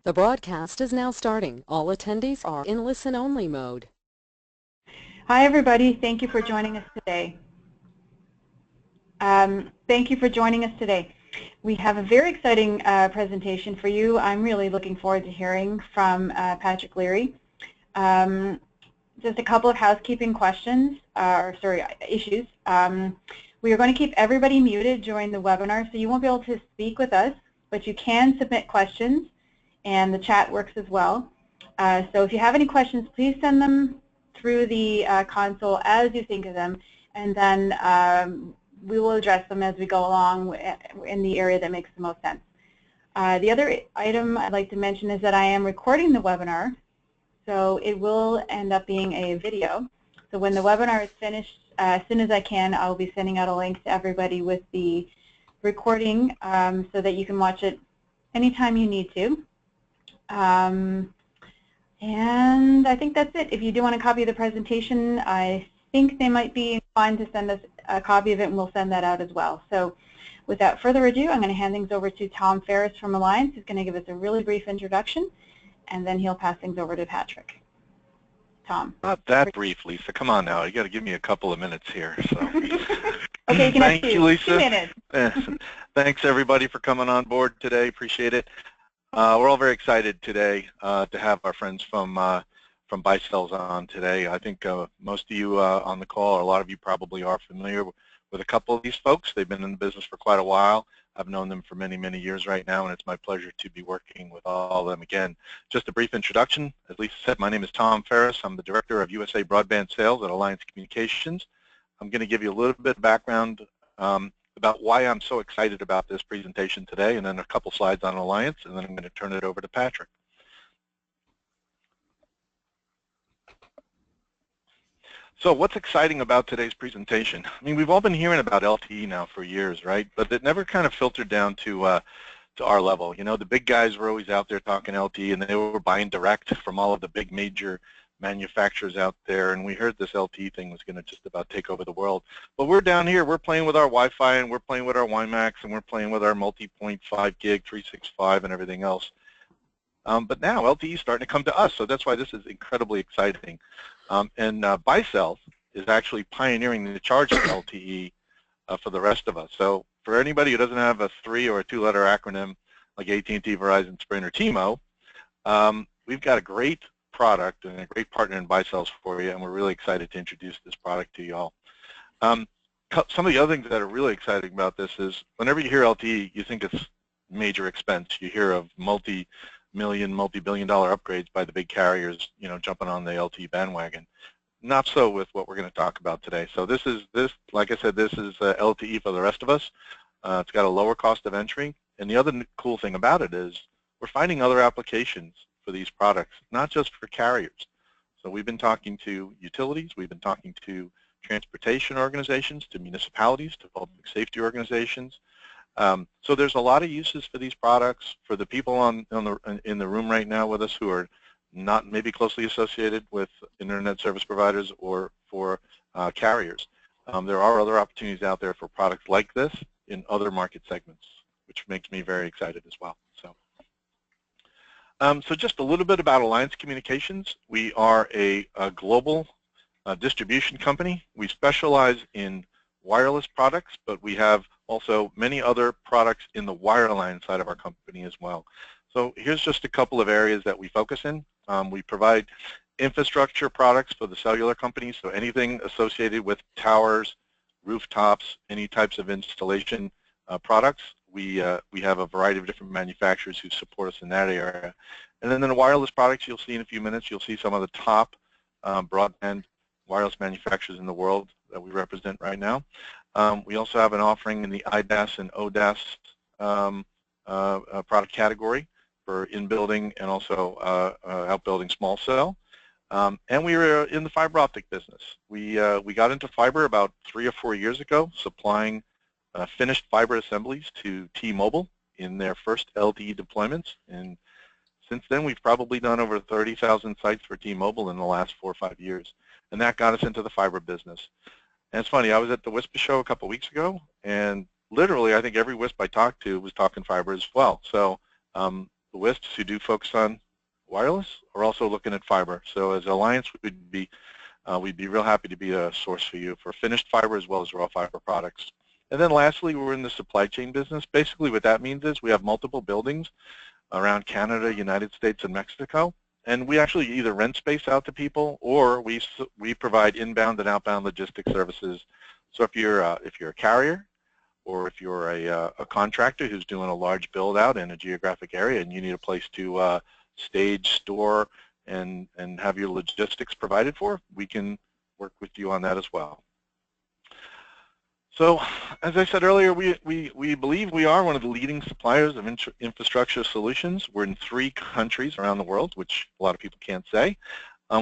The broadcast is now starting. All attendees are in listen-only mode. Hi, everybody. Thank you for joining us today. We have a very exciting presentation for you. I'm really looking forward to hearing from Patrick Leary. Just a couple of housekeeping questions, issues. We are going to keep everybody muted during the webinar, so you won't be able to speak with us, but you can submit questions, and the chat works as well. So if you have any questions, please send them through the console as you think of them, and then we will address them as we go along in the area that makes the most sense. The other item I'd like to mention is that I am recording the webinar, so it will end up being a video. So when the webinar is finished, as soon as I can, I'll be sending out a link to everybody with the recording so that you can watch it anytime you need to. And I think that's it. If you do want a copy of the presentation, I think they might be inclined to send us a copy of it, and we'll send that out as well. So without further ado, I'm going to hand things over to Tom Ferris from Alliance, who's going to give us a really brief introduction, and then he'll pass things over to Patrick. Tom. Not that brief, Lisa. Come on now. You got to give me a couple of minutes here. So. Okay, you can Thank have you, Lisa. 2 minutes. Thanks, everybody, for coming on board today. Appreciate it. We're all very excited today to have our friends from Baicells on today. I think most of you on the call, or a lot of you probably are familiar with a couple of these folks. They've been in the business for quite a while. I've known them for many, many years right now, and it's my pleasure to be working with all of them again. Just a brief introduction. As Lisa said, my name is Tom Ferris. I'm the Director of USA Broadband Sales at Alliance Communications. I'm going to give you a little bit of background about why I'm so excited about this presentation today, and then a couple slides on Alliance, and then I'm going to turn it over to Patrick. So what's exciting about today's presentation? I mean, we've all been hearing about LTE now for years, right? But it never kind of filtered down to our level. You know, the big guys were always out there talking LTE, and they were buying direct from all of the big major manufacturers out there, and we heard this LTE thing was going to just about take over the world. But we're down here, we're playing with our Wi-Fi, and we're playing with our WiMAX, and we're playing with our multi-point 5 gig, 365, and everything else. But now LTE is starting to come to us, so that's why this is incredibly exciting. And Baicells is actually pioneering the charge of LTE for the rest of us. So for anybody who doesn't have a 3 or a 2-letter acronym like AT&T, Verizon, Sprint, or T-Mo, we've got a great product and a great partner in Baicells for you, and we're really excited to introduce this product to y'all. Some of the other things that are really exciting about this is whenever you hear LTE, you think it's major expense. You hear of multi-million, multi-billion-dollar upgrades by the big carriers, you know, jumping on the LTE bandwagon. Not so with what we're going to talk about today. So like I said, this is LTE for the rest of us. It's got a lower cost of entry, and the other cool thing about it is we're finding other applications for these products, not just for carriers. So we've been talking to utilities, we've been talking to transportation organizations, to municipalities, to public safety organizations. So there's a lot of uses for these products. For the people in the room right now with us who are not maybe closely associated with internet service providers or for carriers, there are other opportunities out there for products like this in other market segments, which makes me very excited as well. So just a little bit about Alliance Communications. We are a global distribution company. We specialize in wireless products, but we have also many other products in the wireline side of our company as well. So here's just a couple of areas that we focus in. We provide infrastructure products for the cellular companies, so anything associated with towers, rooftops, any types of installation products. We have a variety of different manufacturers who support us in that area. And then in the wireless products, you'll see in a few minutes, you'll see some of the top broadband wireless manufacturers in the world that we represent right now. We also have an offering in the IDAS and ODAS product category for in-building and also out-building small cell. And we were in the fiber optic business. We got into fiber about 3 or 4 years ago, supplying finished fiber assemblies to T-Mobile in their first LTE deployments. And since then, we've probably done over 30,000 sites for T-Mobile in the last 4 or 5 years. And that got us into the fiber business. And it's funny, I was at the WISP show a couple weeks ago, and literally I think every WISP I talked to was talking fiber as well. So the WISPs who do focus on wireless are also looking at fiber. So as an alliance, we'd be real happy to be a source for you for finished fiber as well as raw fiber products. And then lastly, we're in the supply chain business. Basically what that means is we have multiple buildings around Canada, United States, and Mexico. And we actually either rent space out to people or we provide inbound and outbound logistics services. So if you're a carrier or if you're a contractor who's doing a large build out in a geographic area and you need a place to stage, store, and have your logistics provided for, we can work with you on that as well. So, as I said earlier, we believe we are one of the leading suppliers of infrastructure solutions. We're in 3 countries around the world, which a lot of people can't say.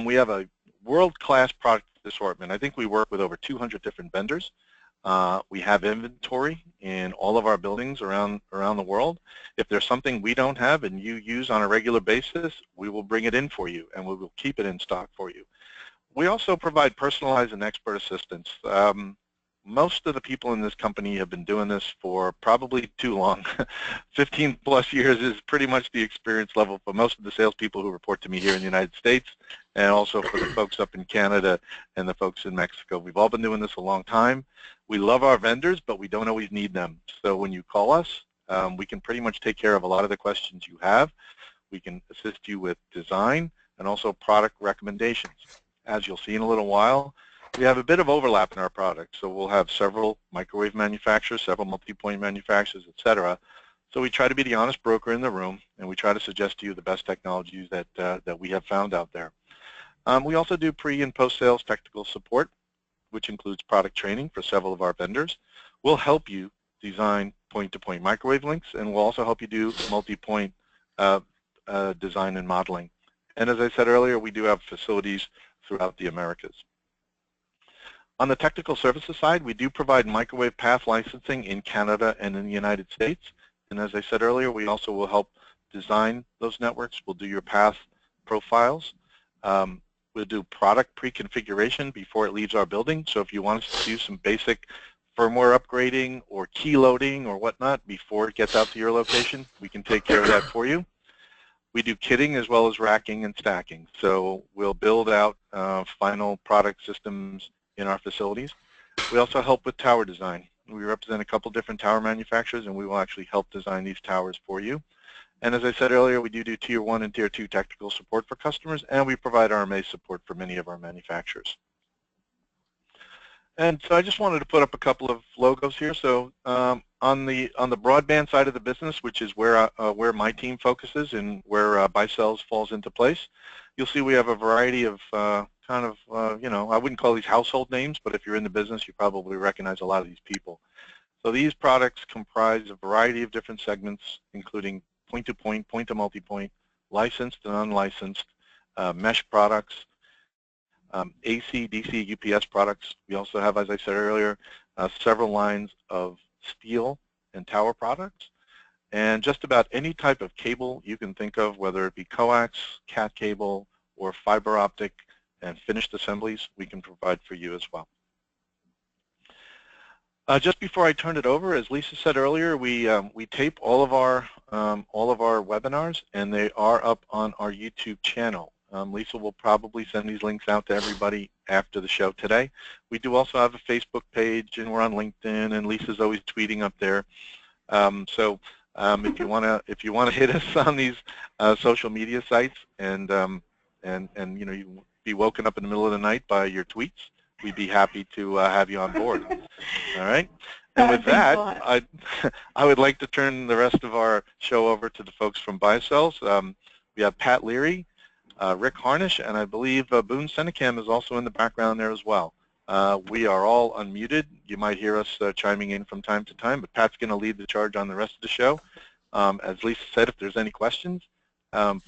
We have a world-class product assortment. I think we work with over 200 different vendors. We have inventory in all of our buildings around the world. If there's something we don't have and you use on a regular basis, we will bring it in for you and we will keep it in stock for you. We also provide personalized and expert assistance. Most of the people in this company have been doing this for probably too long. 15 plus years is pretty much the experience level for most of the salespeople who report to me here in the United States, and also for the folks up in Canada and the folks in Mexico. We've all been doing this a long time. We love our vendors, but we don't always need them. So when you call us, we can pretty much take care of a lot of the questions you have. We can assist you with design and also product recommendations. As you'll see in a little while, we have a bit of overlap in our products. So we'll have several microwave manufacturers, several multi-point manufacturers, etc. So we try to be the honest broker in the room, and we try to suggest to you the best technologies that we have found out there. We also do pre- and post-sales technical support, which includes product training for several of our vendors. We'll help you design point-to-point microwave links, and we'll also help you do multi-point design and modeling. And as I said earlier, we do have facilities throughout the Americas. On the technical services side, we do provide microwave path licensing in Canada and in the United States. And as I said earlier, we also will help design those networks. We'll do your path profiles. We'll do product pre-configuration before it leaves our building. So if you want us to do some basic firmware upgrading or key loading or whatnot before it gets out to your location, we can take care of that for you. We do kitting as well as racking and stacking. So we'll build out final product systems in our facilities. We also help with tower design. We represent a couple different tower manufacturers, and we will actually help design these towers for you. And as I said earlier, we do Tier 1 and Tier 2 technical support for customers, and we provide RMA support for many of our manufacturers. And so I just wanted to put up a couple of logos here. So on the broadband side of the business, which is where my team focuses and where Baicells falls into place, you'll see we have a variety of you know, I wouldn't call these household names, but if you're in the business, you probably recognize a lot of these people. So these products comprise a variety of different segments, including point-to-point, point-to-multipoint, licensed and unlicensed, mesh products, AC, DC, UPS products. We also have, as I said earlier, several lines of steel and tower products, and just about any type of cable you can think of, whether it be coax, cat cable, or fiber optic and finished assemblies, we can provide for you as well. Just before I turn it over, as Lisa said earlier, we tape all of our webinars, and they are up on our YouTube channel. Lisa will probably send these links out to everybody after the show today. We do also have a Facebook page, and we're on LinkedIn, and Lisa's always tweeting up there. If you wanna hit us on these social media sites, and you know, you be woken up in the middle of the night by your tweets, we'd be happy to have you on board. All right. And with that, I would like to turn the rest of our show over to the folks from Baicells. We have Pat Leary, Rick Harnish, and I believe Boone Senecam is also in the background there as well. We are all unmuted. You might hear us chiming in from time to time, but Pat's going to lead the charge on the rest of the show. As Lisa said, if there's any questions,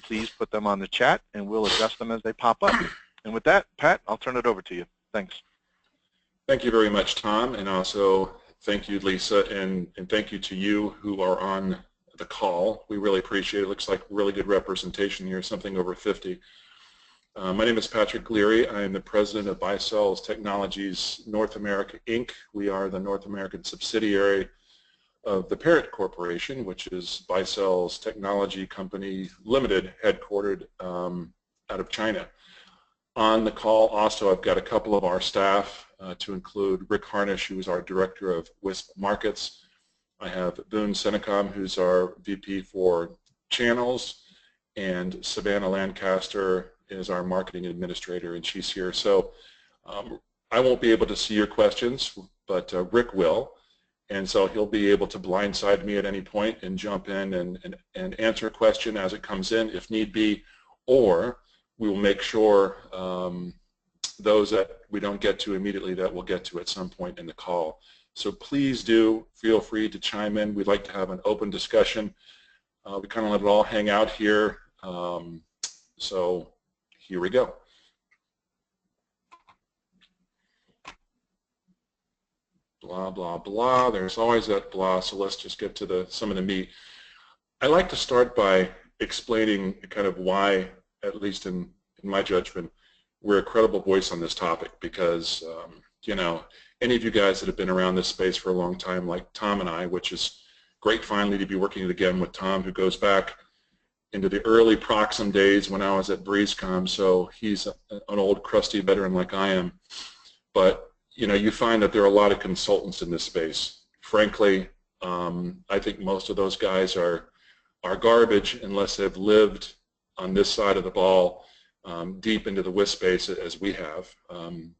please put them on the chat, and we'll address them as they pop up. And with that, Pat, I'll turn it over to you. Thanks. Thank you very much, Tom, and also thank you, Lisa, and thank you to you who are on the call. We really appreciate it. Looks like really good representation here, something over 50. My name is Patrick Leary. I am the president of Baicells Technologies North America, Inc. We are the North American subsidiary of the parent corporation, which is Baicells Technology Company Limited, headquartered out of China. On the call also, I've got a couple of our staff to include Rick Harnish, who is our Director of WISP Markets. I have Boone Senecom, who's our VP for Channels, and Savannah Lancaster is our Marketing Administrator, and she's here. So I won't be able to see your questions, but Rick will. And so he'll be able to blindside me at any point and jump in and answer a question as it comes in if need be, or we will make sure those that we don't get to immediately that we'll get to at some point in the call. So please do feel free to chime in. We'd like to have an open discussion. We kind of let it all hang out here. So here we go. Blah, blah, blah. There's always that blah, so let's just get to some of the meat. I like to start by explaining kind of why, at least in my judgment, we're a credible voice on this topic, because you know, any of you guys that have been around this space for a long time, like Tom and I, which is great finally to be working again with Tom, who goes back into the early Proxim days when I was at BreezeCom, so he's an old crusty veteran like I am. But you know, you find that there are a lot of consultants in this space. Frankly, I think most of those guys are garbage unless they've lived on this side of the ball deep into the WISP space as we have,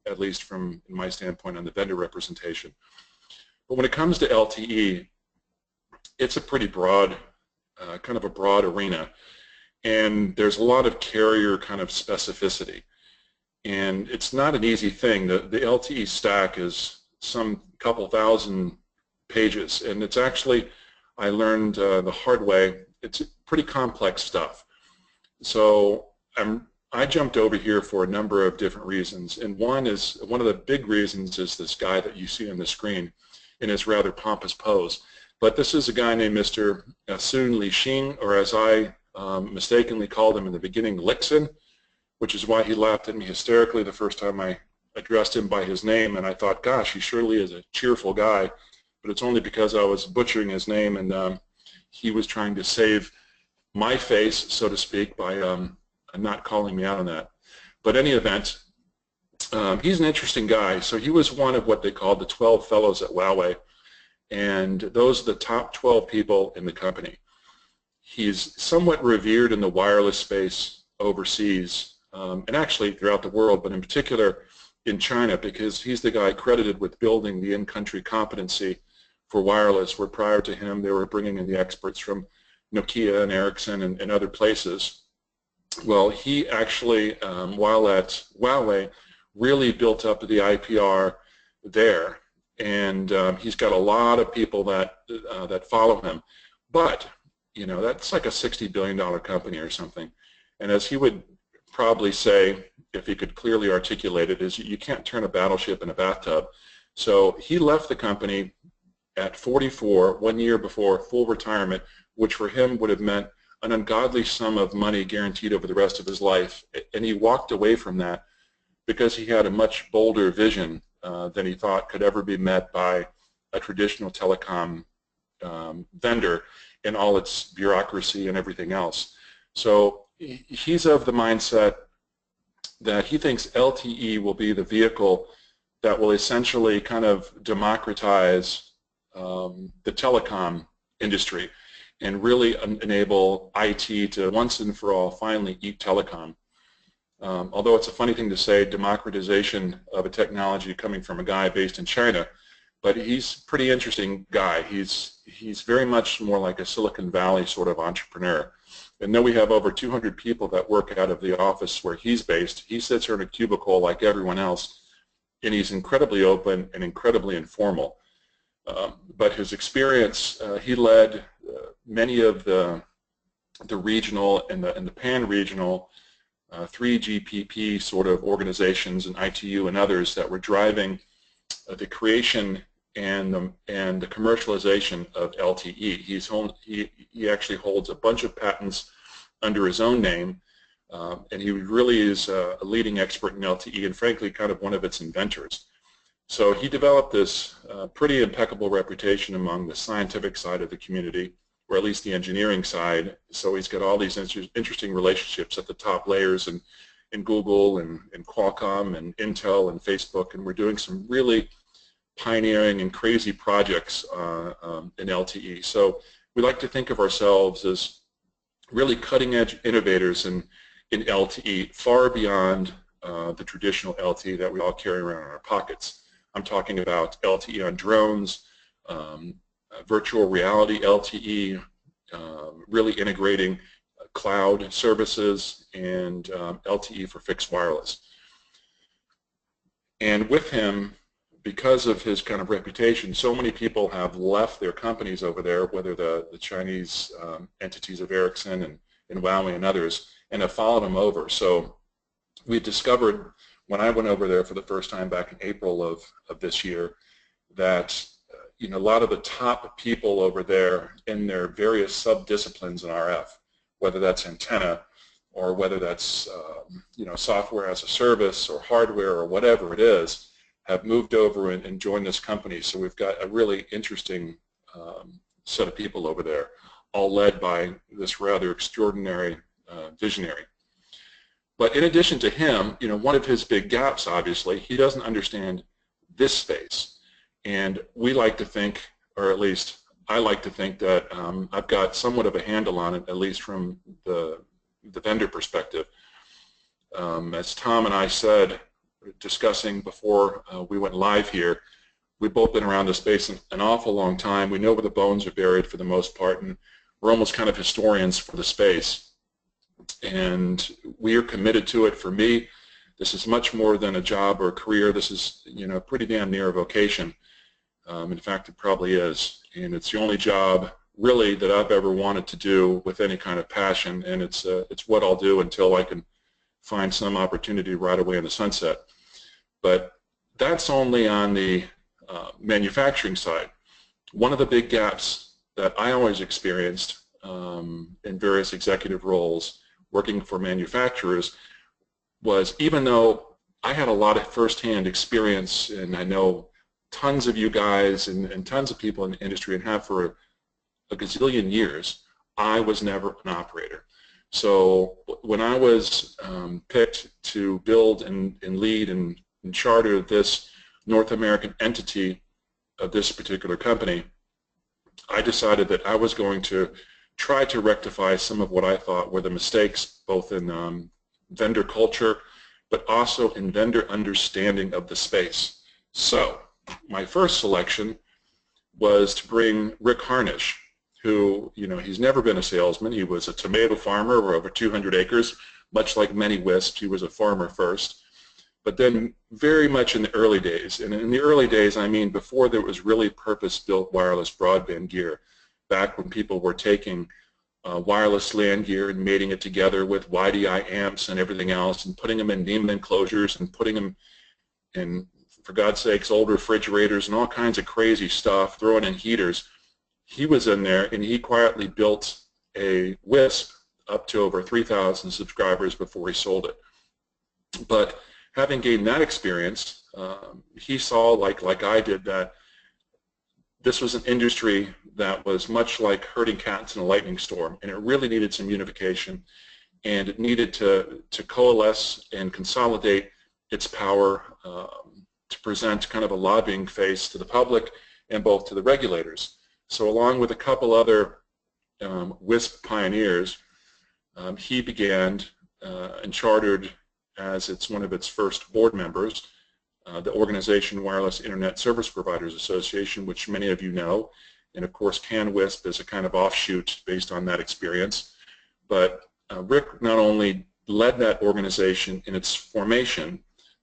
at least from my standpoint on the vendor representation. But when it comes to LTE, it's a pretty broad, kind of a broad arena, and there's a lot of carrier kind of specificity. And it's not an easy thing. The LTE stack is some couple thousand pages, and it's actually, I learned the hard way, it's pretty complex stuff. So I jumped over here for a number of different reasons, and one of the big reasons is this guy that you see on the screen in his rather pompous pose. But this is a guy named Mr. Sun Li-Xing, or as I mistakenly called him in the beginning, Lixin, which is why he laughed at me hysterically the first time I addressed him by his name, and I thought, gosh, he surely is a cheerful guy, but it's only because I was butchering his name, and he was trying to save my face, so to speak, by not calling me out on that. But in any event, he's an interesting guy. So he was one of what they called the 12 fellows at Huawei, and those are the top 12 people in the company. He's somewhat revered in the wireless space overseas, and actually throughout the world, but in particular in China, because he's the guy credited with building the in-country competency for wireless, where prior to him they were bringing in the experts from Nokia and Ericsson and other places. Well, he actually, while at Huawei, really built up the IPR there, and he's got a lot of people that follow him. But you know, that's like a $60 billion company or something, and as he would probably say, if he could clearly articulate it, is you can't turn a battleship in a bathtub. So he left the company at 44, 1 year before full retirement, which for him would have meant an ungodly sum of money guaranteed over the rest of his life, and he walked away from that because he had a much bolder vision than he thought could ever be met by a traditional telecom vendor in all its bureaucracy and everything else. So he's of the mindset that he thinks LTE will be the vehicle that will essentially kind of democratize the telecom industry and really enable IT to once and for all finally eat telecom. Although it's a funny thing to say, democratization of a technology coming from a guy based in China, but he's a pretty interesting guy. He's very much more like a Silicon Valley sort of entrepreneur. And though we have over 200 people that work out of the office where he's based, he sits here in a cubicle like everyone else, and he's incredibly open and incredibly informal. But his experience, he led many of the regional and the pan-regional 3GPP sort of organizations and ITU and others that were driving the creation and the commercialization of LTE. He actually holds a bunch of patents under his own name, and he really is a leading expert in LTE and frankly kind of one of its inventors. So he developed this pretty impeccable reputation among the scientific side of the community, or at least the engineering side. So he's got all these interesting relationships at the top layers in Google and Qualcomm and Intel and Facebook, and we're doing some really pioneering and crazy projects in LTE. So we like to think of ourselves as really cutting-edge innovators in LTE, far beyond the traditional LTE that we all carry around in our pockets. I'm talking about LTE on drones, virtual reality LTE, really integrating cloud services, and LTE for fixed wireless. And with him, because of his kind of reputation, so many people have left their companies over there, whether the Chinese entities of Ericsson and Huawei and others, and have followed him over. So we discovered, when I went over there for the first time back in April of this year, that a lot of the top people over there in their various sub-disciplines in RF, whether that's antenna or whether that's software as a service or hardware or whatever it is, have moved over and joined this company. So we've got a really interesting set of people over there, all led by this rather extraordinary visionary. But in addition to him, one of his big gaps, obviously, he doesn't understand this space. And we like to think, or at least I like to think, that I've got somewhat of a handle on it, at least from the vendor perspective. As Tom and I said, discussing before we went live here, we've both been around this space an awful long time. We know where the bones are buried for the most part, and we're almost kind of historians for the space. And we are committed to it. For me, this is much more than a job or a career. This is, pretty damn near a vocation. In fact, it probably is. And it's the only job, really, that I've ever wanted to do with any kind of passion. And it's what I'll do until I can find some opportunity right away in the sunset. But that's only on the manufacturing side. One of the big gaps that I always experienced in various executive roles working for manufacturers was, even though I had a lot of firsthand experience, and I know tons of you guys and tons of people in the industry and have for a gazillion years, I was never an operator. So when I was picked to build and lead and charter this North American entity of this particular company, I decided that I was going to try to rectify some of what I thought were the mistakes, both in vendor culture, but also in vendor understanding of the space. So my first selection was to bring Rick Harnish, who, he's never been a salesman. He was a tomato farmer of over 200 acres, much like many WISPs. He was a farmer first. But then very much in the early days, and in the early days, I mean before there was really purpose-built wireless broadband gear, back when people were taking wireless LAN gear and mating it together with YDI amps and everything else and putting them in NEMA enclosures and putting them in, for God's sakes, old refrigerators and all kinds of crazy stuff, throwing in heaters. He was in there and he quietly built a WISP up to over 3,000 subscribers before he sold it. But having gained that experience, he saw, like I did, that this was an industry that was much like herding cats in a lightning storm, and it really needed some unification, and it needed to coalesce and consolidate its power to present kind of a lobbying face to the public and both to the regulators. So along with a couple other WISP pioneers, he began and chartered as one of its first board members, the organization Wireless Internet Service Providers Association, which many of you know, and of course CanWISP is a kind of offshoot based on that experience. But Rick not only led that organization in its formation,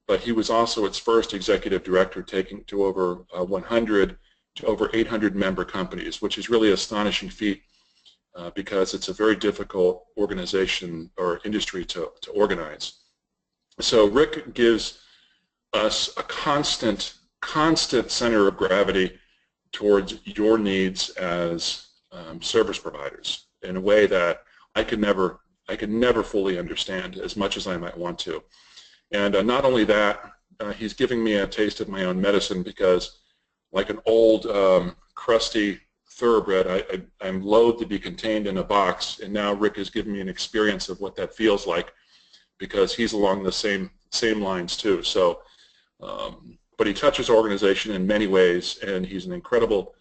but he was also its first executive director, taking to over 100 to over 800 member companies, which is really an astonishing feat because it's a very difficult organization or industry to organize. So Rick gives us a constant center of gravity towards your needs as service providers in a way that I could never fully understand as much as I might want to. And not only that, he's giving me a taste of my own medicine, because like an old crusty thoroughbred, I'm loath to be contained in a box, and now Rick has given me an experience of what that feels like, because he's along the same lines too. So, but he touches organization in many ways, and he's an incredible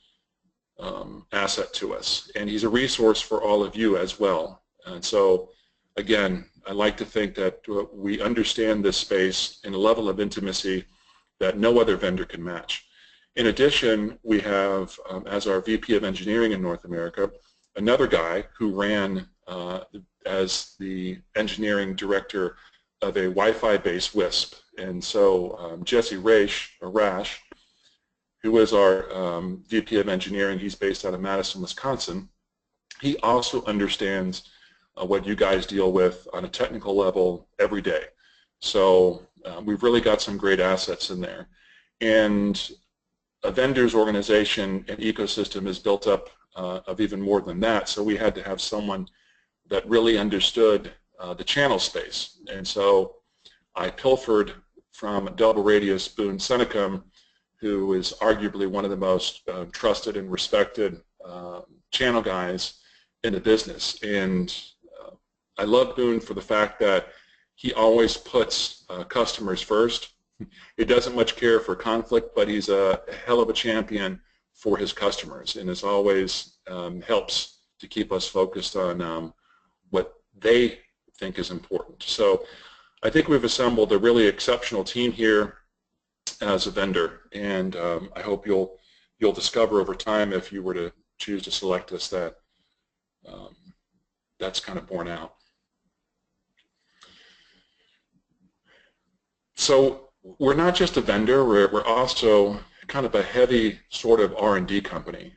asset to us, and he's a resource for all of you as well. And so, again, I like to think that we understand this space in a level of intimacy that no other vendor can match. In addition, we have, as our VP of Engineering in North America, another guy who ran as the engineering director of a Wi-Fi-based WISP. And so Jesse Rash, who is our VP of Engineering, he's based out of Madison, Wisconsin. He also understands what you guys deal with on a technical level every day. So we've really got some great assets in there. And a vendor's organization and ecosystem is built up of even more than that, so we had to have someone that really understood the channel space. And so I pilfered from Double Radius Boone Seneca, who is arguably one of the most trusted and respected channel guys in the business. And I love Boone for the fact that he always puts customers first. He doesn't much care for conflict, but he's a hell of a champion for his customers, and as always helps to keep us focused on what they think is important. So I think we've assembled a really exceptional team here as a vendor, and I hope you'll discover over time, if you were to choose to select us, that that's kind of borne out. So we're not just a vendor, we're also kind of a heavy sort of R&D company.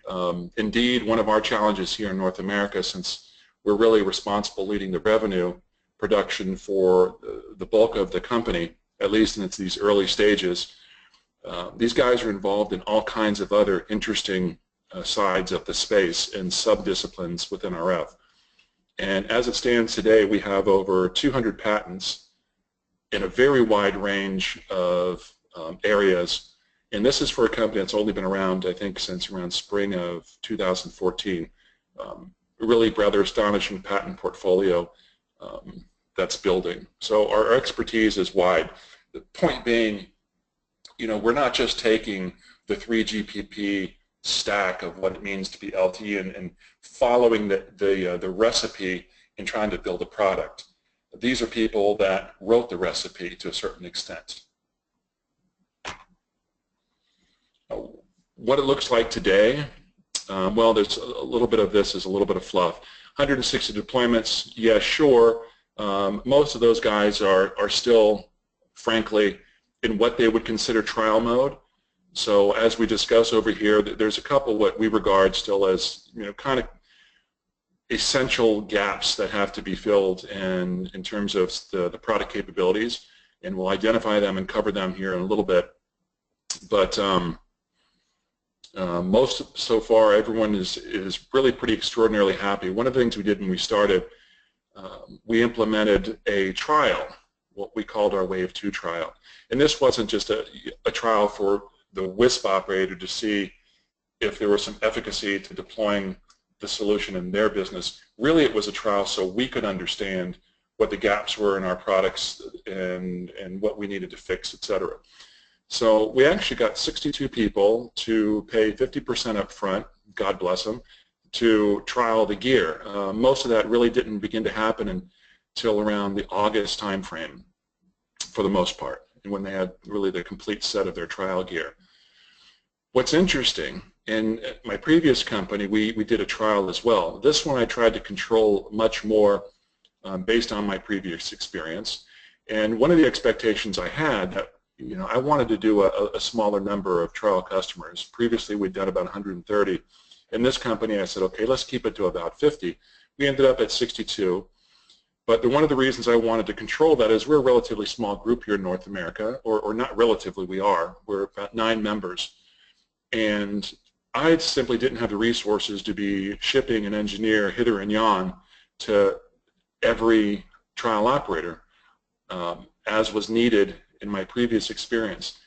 Indeed, one of our challenges here in North America, since we're really responsible leading the revenue production for the bulk of the company, at least in these early stages, these guys are involved in all kinds of other interesting sides of the space and sub-disciplines within RF. And as it stands today, we have over 200 patents in a very wide range of areas, and this is for a company that's only been around, I think, since around spring of 2014. Really rather astonishing patent portfolio that's building. So our expertise is wide. The point being, you know, we're not just taking the 3GPP stack of what it means to be LTE and following the recipe and trying to build a product. These are people that wrote the recipe to a certain extent. What it looks like today, well, there's a little bit of this is a little bit of fluff. 160 deployments, yeah, sure. Most of those guys are still, frankly, in what they would consider trial mode. So as we discuss over here, there's a couple what we regard still as, you know, kind of essential gaps that have to be filled in terms of the product capabilities, and we'll identify them and cover them here in a little bit. But most so far, everyone is really pretty extraordinarily happy. One of the things we did when we started, we implemented a trial, what we called our Wave 2 trial. And this wasn't just a trial for the WISP operator to see if there was some efficacy to deploying the solution in their business. Really, it was a trial so we could understand what the gaps were in our products and what we needed to fix, etc. So we actually got 62 people to pay 50% up front, God bless them, to trial the gear. Most of that really didn't begin to happen until around the August timeframe, for the most part, and when they had really the complete set of their trial gear. What's interesting, in my previous company, we did a trial as well. This one I tried to control much more based on my previous experience. And one of the expectations I had, that, you know, I wanted to do a smaller number of trial customers. Previously, we'd done about 130. In this company, I said, okay, let's keep it to about 50. We ended up at 62. But one of the reasons I wanted to control that is we're a relatively small group here in North America, or not relatively, we are. We're about 9 members. And I simply didn't have the resources to be shipping an engineer hither and yon to every trial operator as was needed in my previous experience.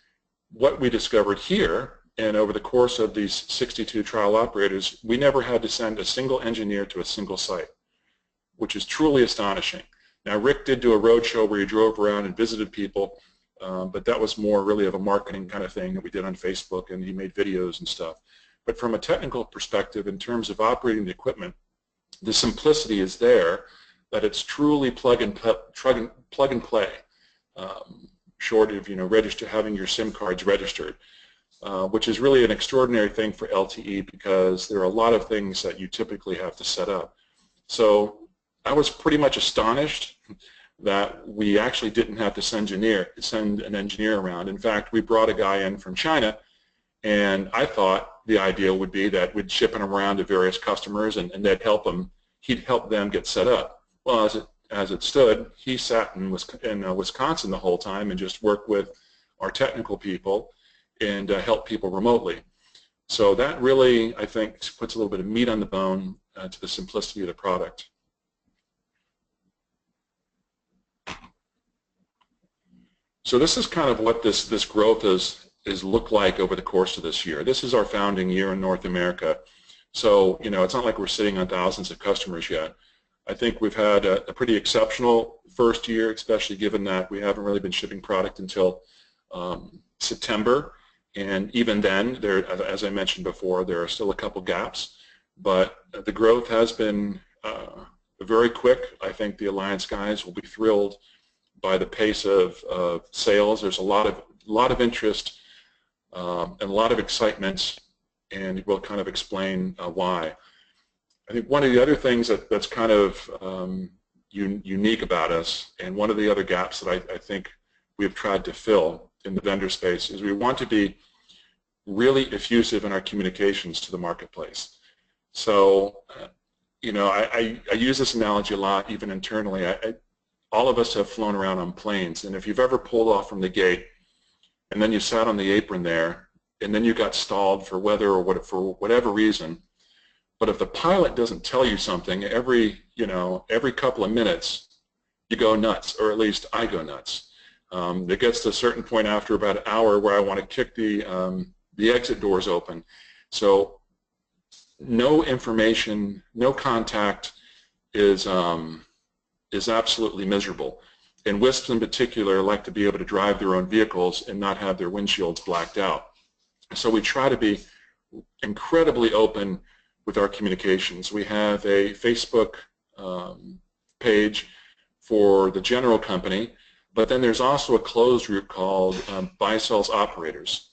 What we discovered here, and over the course of these 62 trial operators, we never had to send a single engineer to a single site, which is truly astonishing. Now, Rick did do a roadshow where he drove around and visited people, but that was more really of a marketing kind of thing that we did on Facebook, and he made videos and stuff. But from a technical perspective, in terms of operating the equipment, the simplicity is there, that it's truly plug and play, short of having your SIM cards registered, which is really an extraordinary thing for LTE because there are a lot of things that you typically have to set up. So I was pretty much astonished that we actually didn't have to send an engineer around. In fact, we brought a guy in from China, and I thought the idea would be that we'd ship him around to various customers and they'd help him. He'd help them get set up. Well, as it stood, he sat in Wisconsin the whole time and just worked with our technical people and helped people remotely. So that really, I think, puts a little bit of meat on the bone to the simplicity of the product. So this is kind of what this growth is looked like over the course of this year. This is our founding year in North America. So, it's not like we're sitting on thousands of customers yet. I think we've had a pretty exceptional first year, especially given that we haven't really been shipping product until September. And even then, as I mentioned before, there are still a couple gaps. But the growth has been very quick. I think the Alliance guys will be thrilled by the pace of sales. There's a lot of interest and a lot of excitement, and we'll kind of explain why. I think one of the other things that's kind of unique about us, and one of the other gaps that I think we've tried to fill in the vendor space, is we want to be really effusive in our communications to the marketplace. So, I use this analogy a lot, even internally. All of us have flown around on planes, and if you've ever pulled off from the gate and then you sat on the apron there and then you got stalled for weather or for whatever reason, but if the pilot doesn't tell you something every couple of minutes, you go nuts, or at least I go nuts. It gets to a certain point after about an hour where I want to kick the exit doors open. So no information, no contact is absolutely miserable. And WISPs in particular like to be able to drive their own vehicles and not have their windshields blacked out. So we try to be incredibly open with our communications. We have a Facebook page for the general company, but then there's also a closed group called Baicells Operators.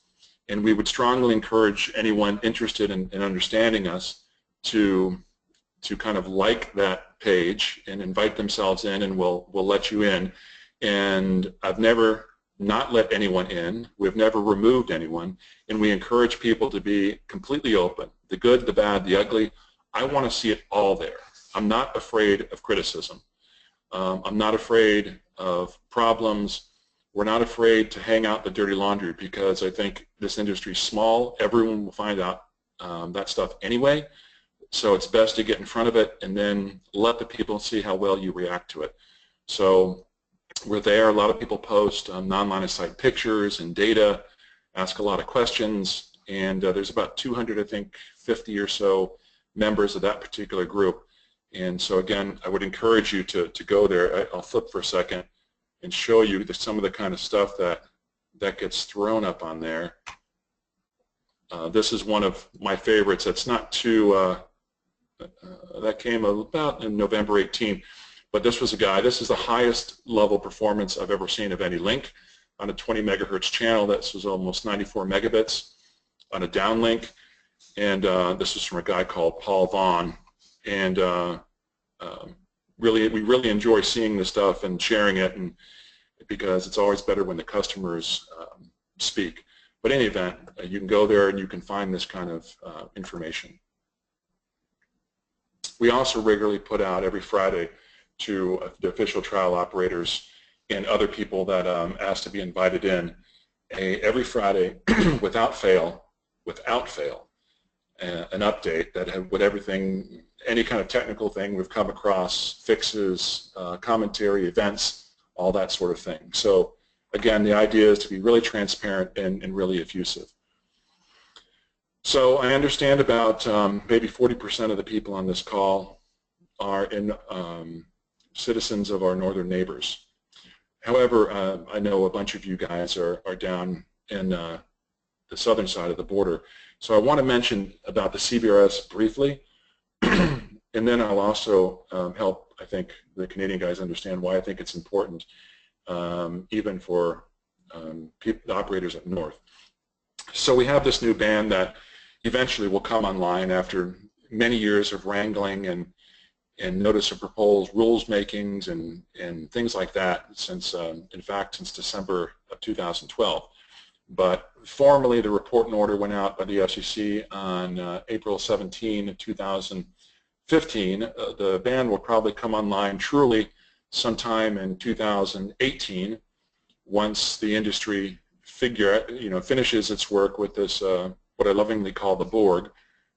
And we would strongly encourage anyone interested in understanding us to kind of like that page and invite themselves in, and we'll let you in. And I've never not let anyone in. We've never removed anyone, and we encourage people to be completely open. The good, the bad, the ugly. I want to see it all there. I'm not afraid of criticism. I'm not afraid of problems. We're not afraid to hang out the dirty laundry, because I think this industry is small. Everyone will find out that stuff anyway. So it's best to get in front of it and then let the people see how well you react to it. So we're there. A lot of people post non-line of sight pictures and data, ask a lot of questions, and there's about 200, I think, 50 or so members of that particular group. And so again, I would encourage you to go there. I'll flip for a second and show you some of the kind of stuff that gets thrown up on there. This is one of my favorites. It's not too, that came about in November 18th, but this was a guy. This is the highest level performance I've ever seen of any link on a 20 megahertz channel. This was almost 94 megabits on a downlink, and this was from a guy called Paul Vaughn. And we really enjoy seeing this stuff and sharing it, and because it's always better when the customers speak. But in any event, you can go there and you can find this kind of information. We also regularly put out every Friday to the official trial operators and other people that ask to be invited in, every Friday without fail, an update that with everything, any kind of technical thing we've come across, fixes, commentary, events, all that sort of thing. So again, the idea is to be really transparent and really effusive. So I understand about maybe 40% of the people on this call are citizens of our northern neighbors. However, I know a bunch of you guys are down in the southern side of the border. So I want to mention about the CBRS briefly, and then I'll also help, I think, the Canadian guys understand why I think it's important, even for the operators up north. So we have this new band that eventually will come online after many years of wrangling and notice of proposed rules makings and things like that since, in fact, since December of 2012. But formally, the report and order went out by the FCC on April 17, 2015. The band will probably come online truly sometime in 2018 once the industry finishes its work with this, what I lovingly call the Borg,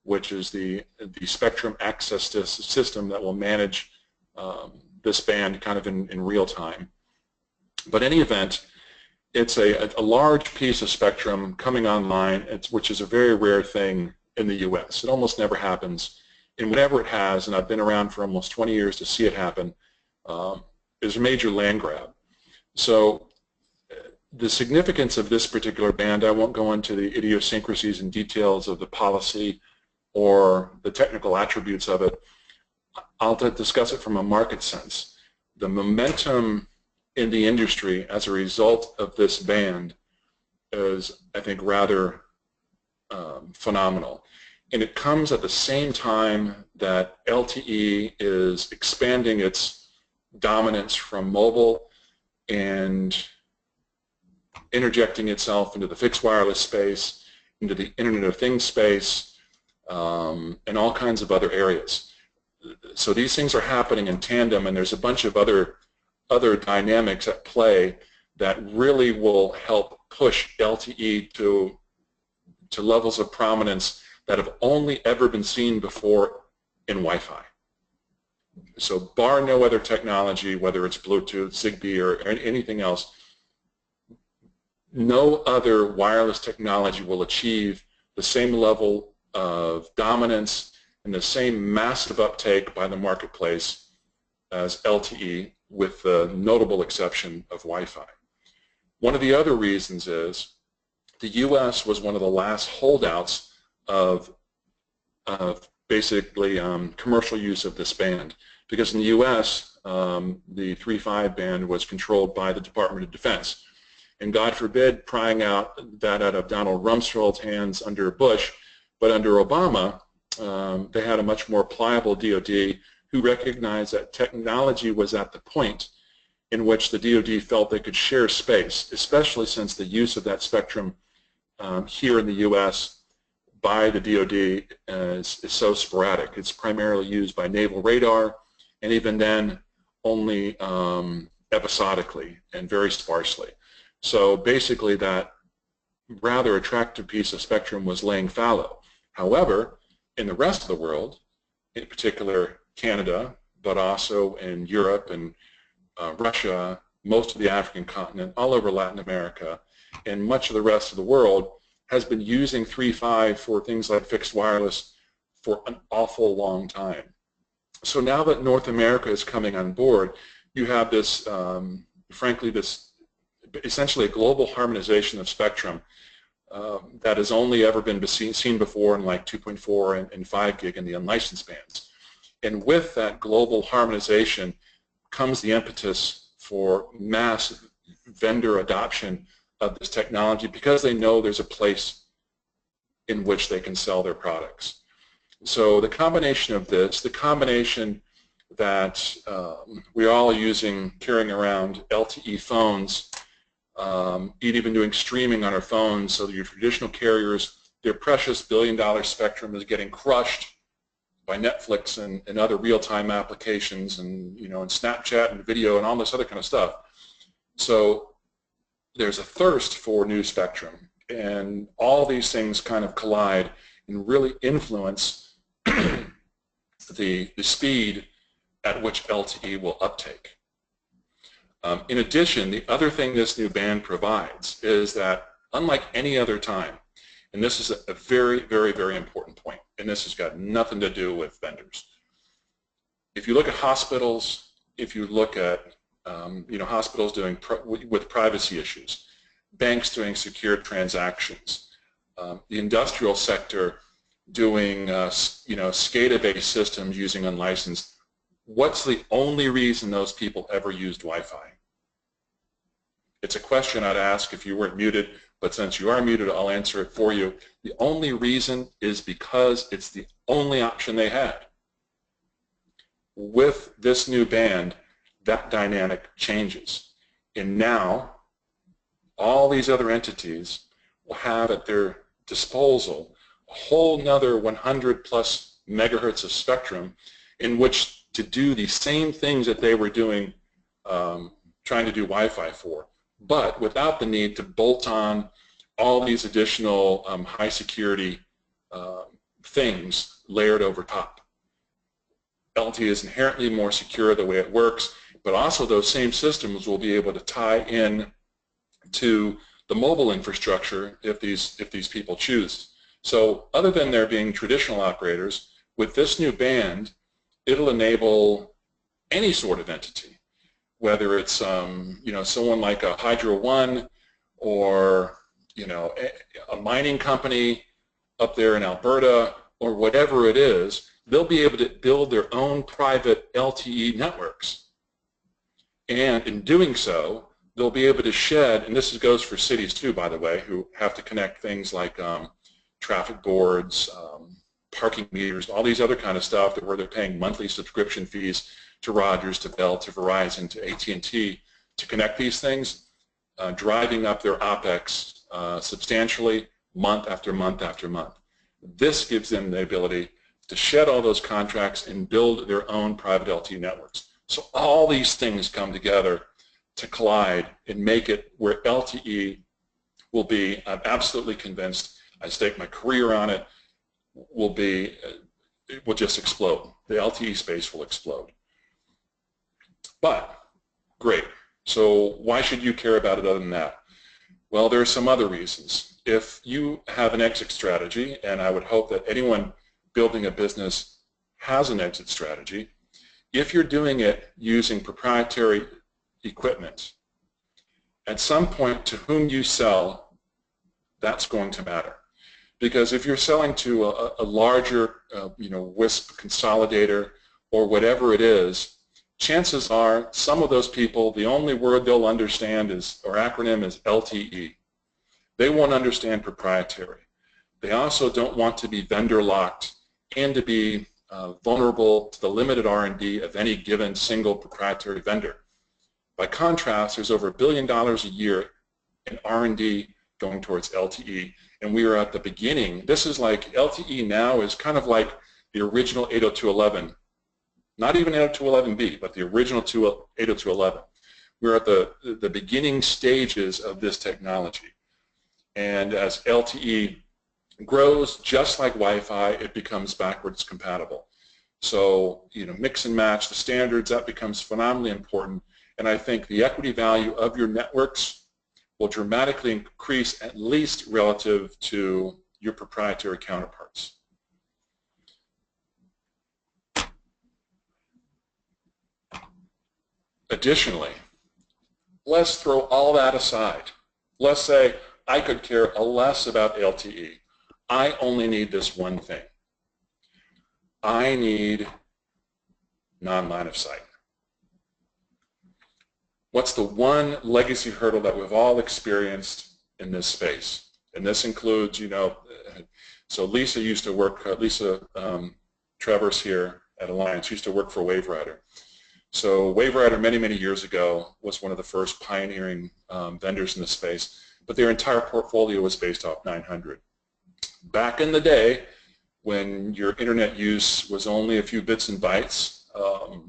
which is the spectrum access system that will manage this band kind of in real time. But in any event, it's a large piece of spectrum coming online, which is a very rare thing in the U.S. It almost never happens. And whenever it has, and I've been around for almost 20 years to see it happen, is a major land grab. So the significance of this particular band, I won't go into the idiosyncrasies and details of the policy or the technical attributes of it. I'll discuss it from a market sense. The momentum in the industry as a result of this band is, I think, rather phenomenal. And it comes at the same time that LTE is expanding its dominance from mobile and interjecting itself into the fixed wireless space, into the Internet of Things space, and all kinds of other areas. So these things are happening in tandem, and there's a bunch of other dynamics at play that really will help push LTE to levels of prominence that have only ever been seen before in Wi-Fi. So bar no other technology, whether it's Bluetooth, Zigbee, or anything else, no other wireless technology will achieve the same level of dominance and the same massive uptake by the marketplace as LTE, with the notable exception of Wi-Fi. One of the other reasons is the U.S. was one of the last holdouts of basically commercial use of this band, because in the U.S. The 3.5 band was controlled by the Department of Defense. And God forbid prying out that out of Donald Rumsfeld's hands under Bush, but under Obama, they had a much more pliable DoD who recognized that technology was at the point in which the DoD felt they could share space, especially since the use of that spectrum here in the U.S. by the DoD is so sporadic. It's primarily used by naval radar, and even then only episodically and very sparsely. So basically that rather attractive piece of spectrum was laying fallow. However, in the rest of the world, in particular Canada, but also in Europe and Russia, most of the African continent, all over Latin America, and much of the rest of the world has been using 3.5 for things like fixed wireless for an awful long time. So now that North America is coming on board, you have this, frankly, this essentially a global harmonization of spectrum that has only ever been seen before in like 2.4 and 5 gig in the unlicensed bands. And with that global harmonization comes the impetus for mass vendor adoption of this technology, because they know there's a place in which they can sell their products. So the combination of this, the combination that we're all using, carrying around LTE phones, even doing streaming on our phones, so that your traditional carriers, their precious billion-dollar spectrum is getting crushed by Netflix and other real-time applications, and and Snapchat and video and all this other kind of stuff. So there's a thirst for new spectrum, and all these things kind of collide and really influence the speed at which LTE will uptake. In addition, the other thing this new band provides is that, unlike any other time, and this is a very, very, very important point, and this has got nothing to do with vendors. If you look at hospitals, if you look at hospitals doing with privacy issues, banks doing secured transactions, the industrial sector doing SCADA-based systems using unlicensed, what's the only reason those people ever used Wi-Fi? It's a question I'd ask if you weren't muted, but since you are muted, I'll answer it for you. The only reason is because it's the only option they had. With this new band, that dynamic changes. And now, all these other entities will have at their disposal a whole nother 100 plus megahertz of spectrum in which to do the same things that they were doing, trying to do Wi-Fi for, but without the need to bolt on all these additional high security things layered over top. LTE is inherently more secure the way it works, but also those same systems will be able to tie in to the mobile infrastructure if these people choose. So other than there being traditional operators, with this new band, it'll enable any sort of entity, whether it's someone like a Hydro One or a mining company up there in Alberta or whatever it is, they'll be able to build their own private LTE networks. And in doing so, they'll be able to shed, and this goes for cities too, by the way, who have to connect things like traffic boards, parking meters, all these other kind of stuff where they're paying monthly subscription fees to Rogers, to Bell, to Verizon, to AT&T to connect these things, driving up their OPEX substantially month after month after month. This gives them the ability to shed all those contracts and build their own private LTE networks. So all these things come together to collide and make it where LTE will be, I'm absolutely convinced, I stake my career on it, it will just explode. The LTE space will explode. But, great. So why should you care about it other than that? Well, there are some other reasons. If you have an exit strategy, and I would hope that anyone building a business has an exit strategy, if you're doing it using proprietary equipment, at some point to whom you sell, that's going to matter. Because if you're selling to a larger WISP consolidator or whatever it is, chances are some of those people, the only word they'll understand is, or acronym is LTE. They won't understand proprietary. They also don't want to be vendor locked and to be vulnerable to the limited R&D of any given single proprietary vendor. By contrast, there's over $1 billion a year in R&D going towards LTE, and we are at the beginning. This is like, LTE now is kind of like the original 802.11, not even 802.11b, but the original 802.11. We're at the beginning stages of this technology. And as LTE grows, just like Wi-Fi, it becomes backwards compatible. So, mix and match the standards, that becomes phenomenally important. And I think the equity value of your networks will dramatically increase, at least relative to your proprietary counterparts. Additionally, let's throw all that aside. Let's say I could care less about LTE. I only need this one thing. I need non-line of sight. What's the one legacy hurdle that we've all experienced in this space? And this includes, so Lisa used to work, Lisa Travers here at Alliance used to work for WaveRider. So WaveRider many, many years ago was one of the first pioneering vendors in this space, but their entire portfolio was based off 900. Back in the day, when your internet use was only a few bits and bytes,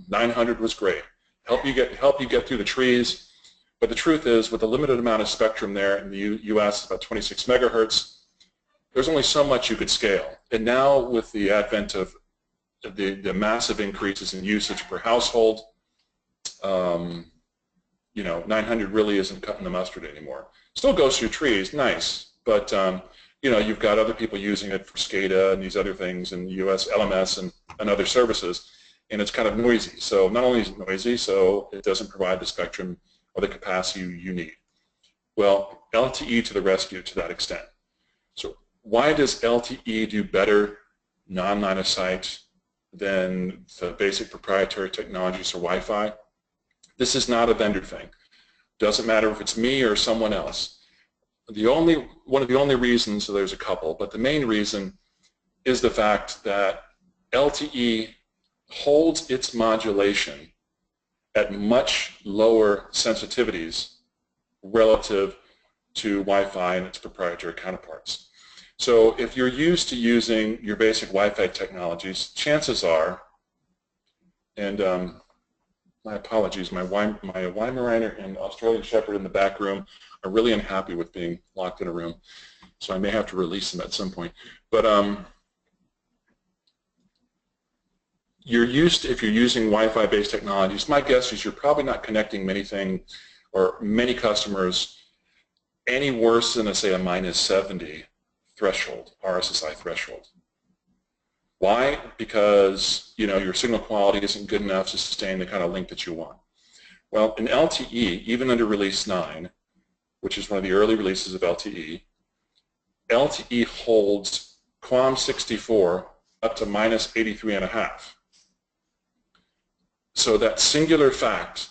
900 was great. Help you get through the trees, but the truth is, with a limited amount of spectrum there in the U.S., about 26 megahertz, there's only so much you could scale. And now, with the advent of the massive increases in usage per household, you know, 900 really isn't cutting the mustard anymore. Still goes through trees, nice, but you know, you've got other people using it for SCADA and these other things, and US LMS and other services, and it's kind of noisy. So not only is it noisy, so it doesn't provide the spectrum or the capacity you need. Well, LTE to the rescue to that extent. So why does LTE do better non-line of sight than the basic proprietary technologies or Wi-Fi? This is not a vendor thing. Doesn't matter if it's me or someone else. One of the only reasons, so there's a couple, but the main reason is the fact that LTE holds its modulation at much lower sensitivities relative to Wi-Fi and its proprietary counterparts. So if you're used to using your basic Wi-Fi technologies, chances are, and my apologies, my Weimaraner and Australian Shepherd in the back room are really unhappy with being locked in a room, so I may have to release them at some point. But if you're using Wi-Fi based technologies, my guess is you're probably not connecting many customers any worse than, say, a -70 threshold, RSSI threshold. Why? Because, you know, your signal quality isn't good enough to sustain the kind of link that you want. Well, in LTE, even under release 9, which is one of the early releases of LTE, LTE holds QAM64 up to -83.5. So that singular fact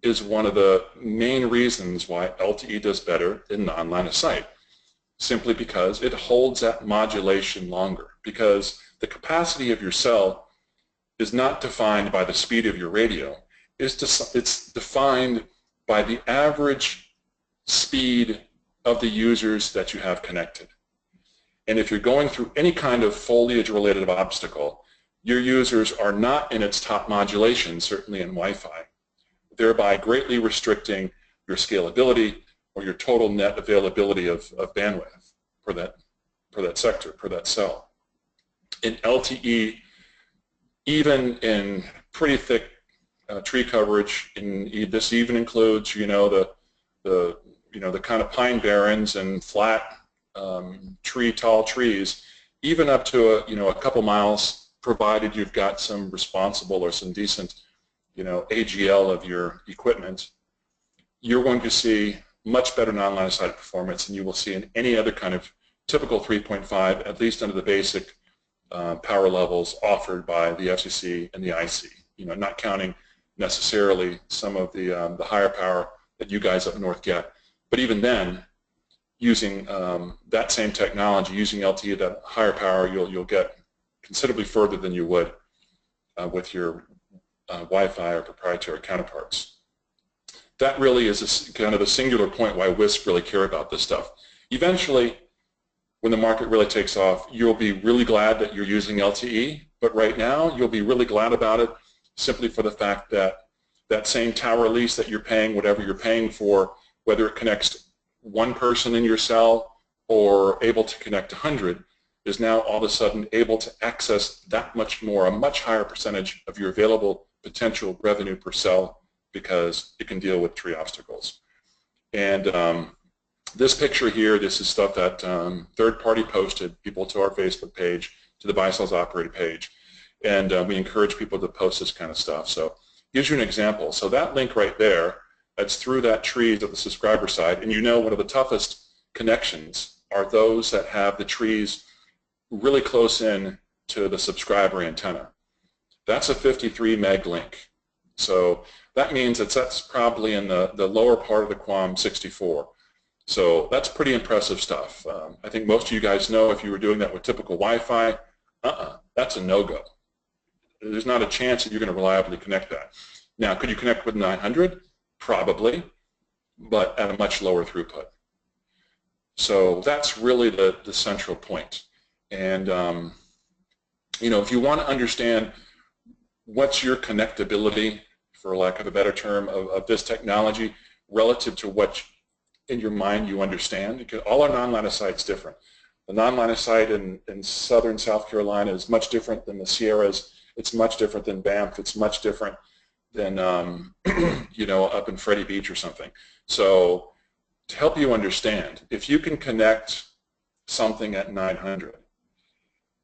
is one of the main reasons why LTE does better in non-line of sight, simply because it holds that modulation longer, because the capacity of your cell is not defined by the speed of your radio. It's defined by the average speed of the users that you have connected. And if you're going through any kind of foliage-related obstacle, your users are not in its top modulation, certainly in Wi-Fi, thereby greatly restricting your scalability or your total net availability of bandwidth for that sector, for that cell. In LTE, even in pretty thick tree coverage, this even includes, you know, the kind of pine barrens and flat tall trees, even up to a couple miles, provided you've got some responsible or some decent, you know, AGL of your equipment, you're going to see much better non-line of sight performance than you will see in any other kind of typical 3.5, at least under the basic power levels offered by the FCC and the IC. You know, not counting necessarily some of the higher power that you guys up north get. But even then, using that same technology, using LTE at that higher power, you'll get considerably further than you would with your Wi-Fi or proprietary counterparts. That really is kind of the singular point why WISP really care about this stuff. Eventually, when the market really takes off, you'll be really glad that you're using LTE, but right now you'll be really glad about it simply for the fact that that same tower lease that you're paying, whatever you're paying for, whether it connects one person in your cell or able to connect 100, is now all of a sudden able to access that much more, a much higher percentage of your available potential revenue per cell, because it can deal with tree obstacles. And this picture here, this is stuff that third party posted, people to our Facebook page, to the Baicells operator page, and we encourage people to post this kind of stuff. So gives you an example. So that link right there, that's through that tree to the subscriber side, and you know one of the toughest connections are those that have the trees really close in to the subscriber antenna. That's a 53 meg link. So that means that's probably in the lower part of the QAM64. So that's pretty impressive stuff. I think most of you guys know if you were doing that with typical Wi-Fi, that's a no-go. There's not a chance that you're going to reliably connect that. Now, could you connect with 900? Probably, but at a much lower throughput. So that's really the central point. And you know, if you want to understand what's your connectability, for lack of a better term, of this technology relative to what in your mind you understand, because all our non-line of sight is different. The non-line of sight in southern South Carolina is much different than the Sierras. It's much different than Banff. It's much different you know, up in Freddie Beach or something. So to help you understand, if you can connect something at 900,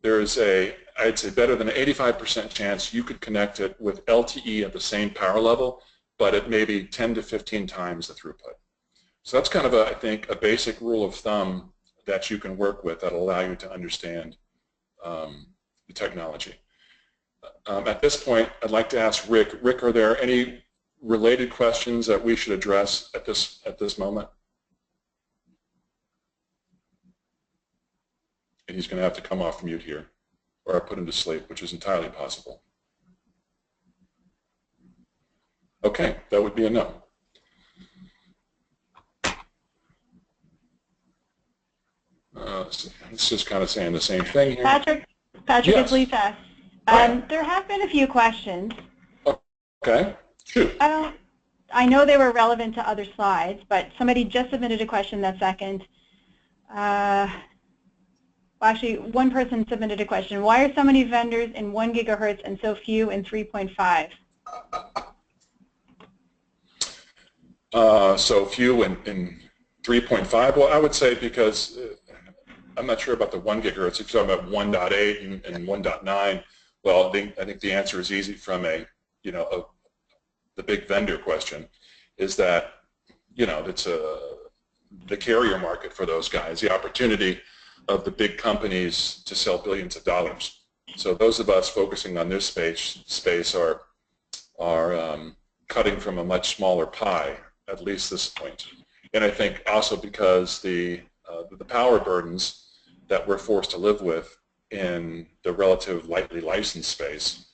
there is a, I'd say better than an 85% chance you could connect it with LTE at the same power level, but at maybe 10 to 15 times the throughput. So that's kind of, I think, a basic rule of thumb that you can work with that will allow you to understand the technology. At this point, I'd like to ask Rick. Rick, are there any related questions that we should address at this moment? And he's going to have to come off mute here, or I put him to sleep, which is entirely possible. Okay, that would be a no. It's just kind of saying the same thing here. Patrick, yes. It's Lisa. There have been a few questions. Okay, shoot. I know they were relevant to other slides, but somebody just submitted a question that second. Actually, one person submitted a question. Why are so many vendors in 1 gigahertz and so few in 3.5? So few in 3.5? Well, I would say because I'm not sure about the 1 gigahertz. If you're talking about 1.8 and 1.9, well, I think the answer is easy from the big vendor question, is that, you know, it's the carrier market for those guys, the opportunity of the big companies to sell billions of dollars. So those of us focusing on this space are cutting from a much smaller pie, at least this point. And I think also because the power burdens that we're forced to live with in the relative lightly licensed space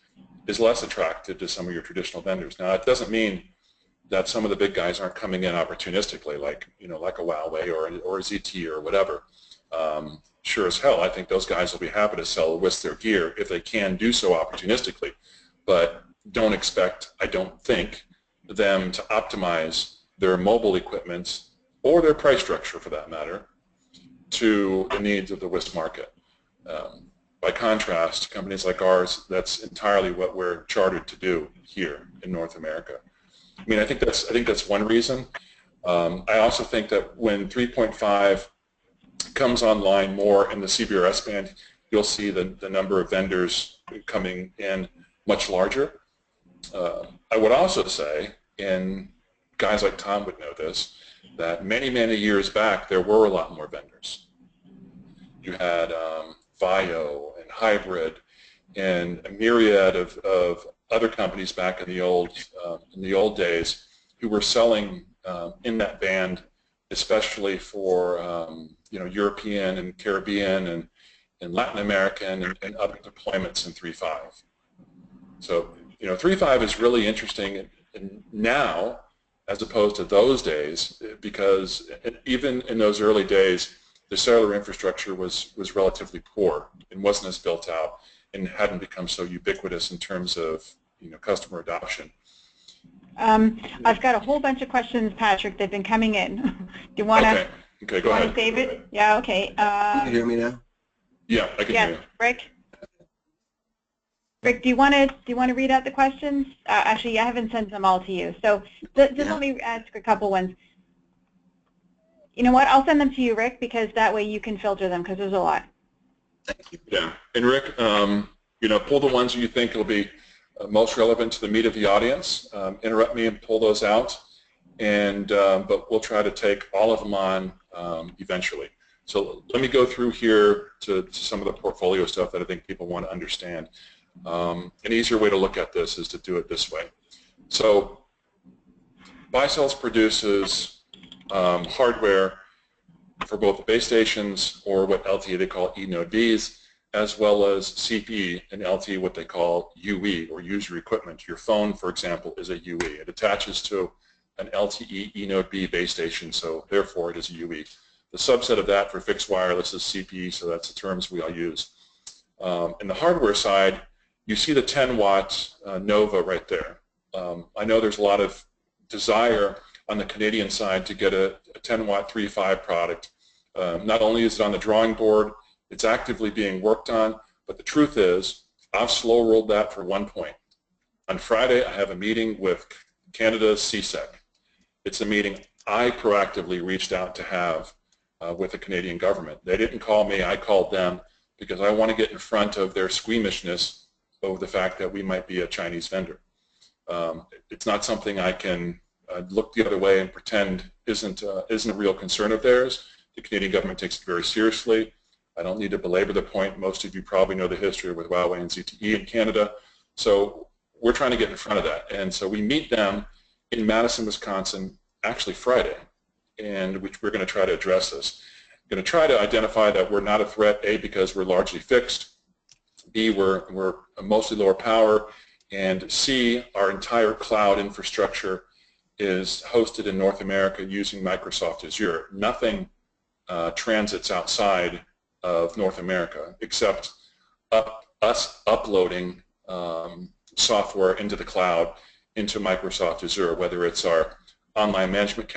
is less attractive to some of your traditional vendors. Now, it doesn't mean that some of the big guys aren't coming in opportunistically, like a Huawei or a ZTE or whatever. Sure as hell, I think those guys will be happy to sell or WISP their gear if they can do so opportunistically, but don't expect, I don't think, them to optimize their mobile equipment or their price structure, for that matter, to the needs of the WISP market. By contrast, companies like ours, that's entirely what we're chartered to do here in North America. I mean, I think that's one reason. I also think that when 3.5 comes online more in the CBRS band, you'll see the number of vendors coming in much larger. I would also say, and guys like Tom would know this, that many, many years back there were a lot more vendors. You had Vio and Hybrid and a myriad of other companies back in the old days who were selling in that band, especially for European and Caribbean and Latin American and other deployments in 3.5. So 3.5 is really interesting now as opposed to those days, because even in those early days, the cellular infrastructure was relatively poor and wasn't as built out and hadn't become so ubiquitous in terms of customer adoption. I've got a whole bunch of questions, Patrick. They've been coming in. Do you want to? Okay, go ahead. Save it? Yeah. Okay. Can you hear me now? Yeah, I can hear you. Rick. Rick, do you want to read out the questions? Actually, I haven't sent them all to you. So just let me ask a couple ones. You know what? I'll send them to you, Rick, because that way you can filter them, because there's a lot. Thank you. Yeah, and Rick, pull the ones you think will be most relevant to the meat of the audience. Interrupt me and pull those out, and but we'll try to take all of them on eventually. So let me go through here to some of the portfolio stuff that I think people want to understand. An easier way to look at this is to do it this way. So Baicells produces hardware for both the base stations, or what LTE they call eNode Bs, as well as CPE and LTE, what they call UE, or user equipment. Your phone, for example, is a UE. It attaches to an LTE eNode B base station, so therefore it is a UE. The subset of that for fixed wireless is CPE, so that's the terms we all use. In the hardware side, you see the 10-watt Nova right there. I know there's a lot of desire on the Canadian side to get a 10-watt 3.5 product. Not only is it on the drawing board, it's actively being worked on, but the truth is, I've slow rolled that for 1 point. On Friday, I have a meeting with Canada's CSEC. It's a meeting I proactively reached out to have with the Canadian government. They didn't call me, I called them because I want to get in front of their squeamishness over the fact that we might be a Chinese vendor. It's not something I can look the other way and pretend isn't a real concern of theirs. The Canadian government takes it very seriously. I don't need to belabor the point. Most of you probably know the history with Huawei and ZTE in Canada. So we're trying to get in front of that. And so we meet them in Madison, Wisconsin, actually Friday, and which we're going to try to address this. We're going to try to identify that we're not a threat, A, because we're largely fixed, B, we're mostly lower power, and C, our entire cloud infrastructure is hosted in North America using Microsoft Azure. Nothing transits outside of North America except us uploading software into the cloud into Microsoft Azure, whether it's our online management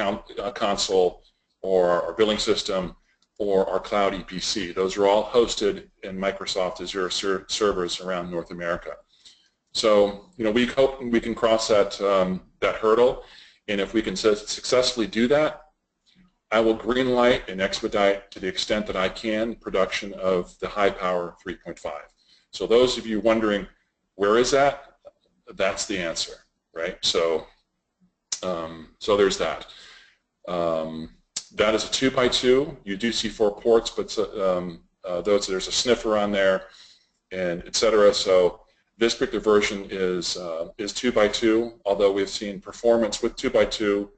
console or our billing system or our cloud EPC. Those are all hosted in Microsoft Azure servers around North America. So, you know, we hope we can cross that that hurdle, and if we can successfully do that, I will greenlight and expedite to the extent that I can production of the high power 3.5. So those of you wondering where is that, that's the answer, right? So so there's that. That is a 2x2. You do see 4 ports, but those, there's a sniffer on there, and etc. So this particular version is 2x2, although we've seen performance with 2x2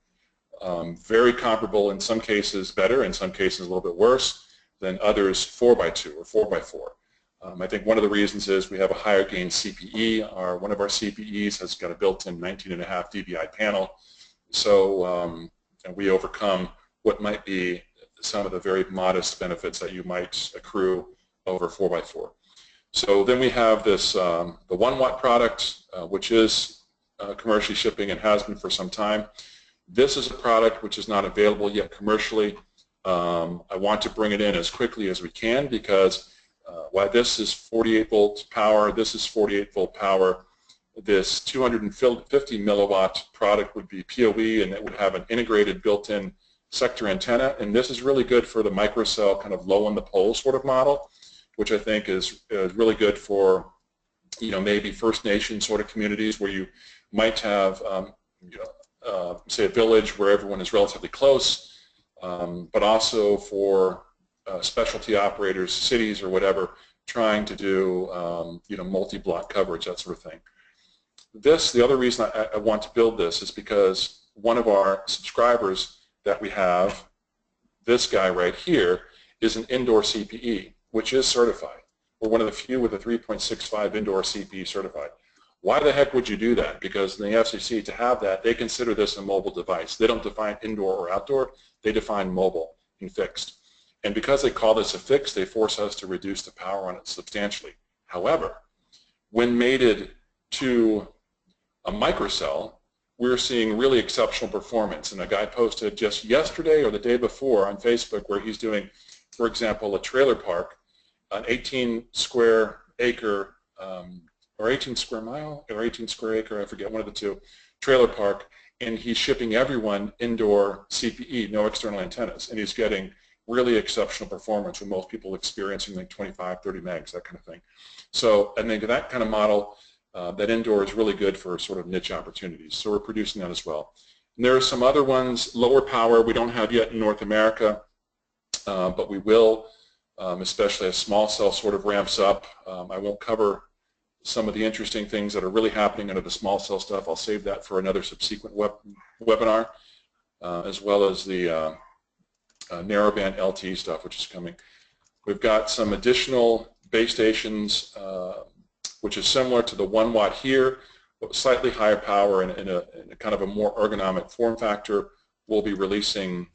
very comparable, in some cases better, in some cases a little bit worse than others 4x2 or 4x4. I think one of the reasons is we have a higher gain CPE. One of our CPEs has got a built-in 19.5 dBi panel, so and we overcome what might be some of the very modest benefits that you might accrue over 4x4. So then we have this, the 1 watt product, which is commercially shipping and has been for some time. This is a product which is not available yet commercially. I want to bring it in as quickly as we can because while this is 48 volt power, this is 48 volt power. This 250 milliwatt product would be PoE, and it would have an integrated built-in sector antenna, and this is really good for the microcell kind of low on the pole sort of model, which I think is really good for, you know, maybe First Nation sort of communities where you might have, you know, say a village where everyone is relatively close, but also for specialty operators, cities or whatever, trying to do, you know, multi-block coverage, that sort of thing. The other reason I want to build this is because one of our subscribers that we have, this guy right here, is an indoor CPE, which is certified. We're one of the few with a 3.65 indoor CPE certified. Why the heck would you do that? Because in the FCC, to have that, they consider this a mobile device. They don't define indoor or outdoor, they define mobile and fixed. And because they call this a fix, they force us to reduce the power on it substantially. However, when mated to a microcell, we're seeing really exceptional performance. And a guy posted just yesterday or the day before on Facebook where he's doing, for example, a trailer park, an 18 square acre or 18 square mile or 18 square acre, I forget, one of the two, trailer park, and he's shipping everyone indoor CPE, no external antennas, and he's getting really exceptional performance with most people experiencing like 25, 30 megs, that kind of thing. So I think that kind of model, that indoor is really good for sort of niche opportunities. So we're producing that as well. And there are some other ones, lower power, we don't have yet in North America, but we will, especially as small cell sort of ramps up. I won't cover some of the interesting things that are really happening under the small cell stuff. I'll save that for another subsequent webinar, as well as the narrowband LTE stuff, which is coming. We've got some additional base stations, which is similar to the 1 watt here, but slightly higher power and in a kind of a more ergonomic form factor. We'll be releasing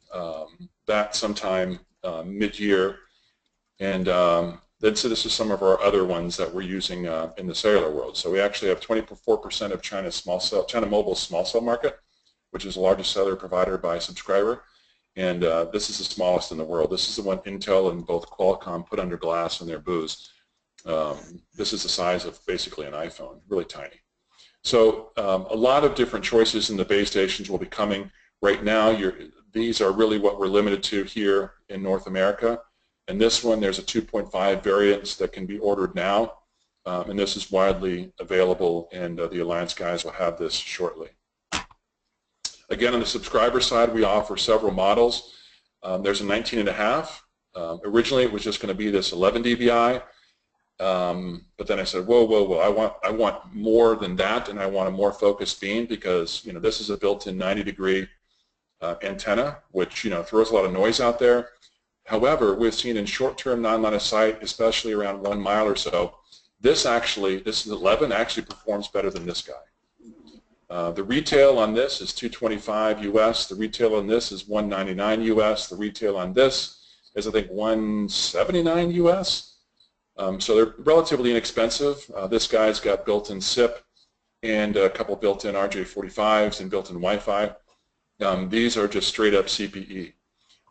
that sometime mid-year. And then so this is some of our other ones that we're using in the cellular world. So we actually have 24% of China Mobile's small cell market, which is the largest cellular provider by subscriber. And this is the smallest in the world. This is the one Intel and both Qualcomm put under glass in their booths. This is the size of basically an iPhone, really tiny. So a lot of different choices in the base stations will be coming. Right now, these are really what we're limited to here in North America. And this one, there's a 2.5 variant that can be ordered now. And this is widely available, and the Alliance guys will have this shortly. Again, on the subscriber side, we offer several models. There's a 19.5. Originally, it was just going to be this 11 dBi. But then I said, whoa, I want more than that, and I want a more focused beam, because this is a built-in 90-degree antenna, which throws a lot of noise out there. However, we've seen in short-term non-line of sight, especially around 1 mile or so, this is 11, actually performs better than this guy. The retail on this is $225 US. The retail on this is $199 US. The retail on this is, I think, $179 US. So they're relatively inexpensive. This guy's got built-in SIP and a couple built-in RJ45s and built-in Wi-Fi. These are just straight-up CPE.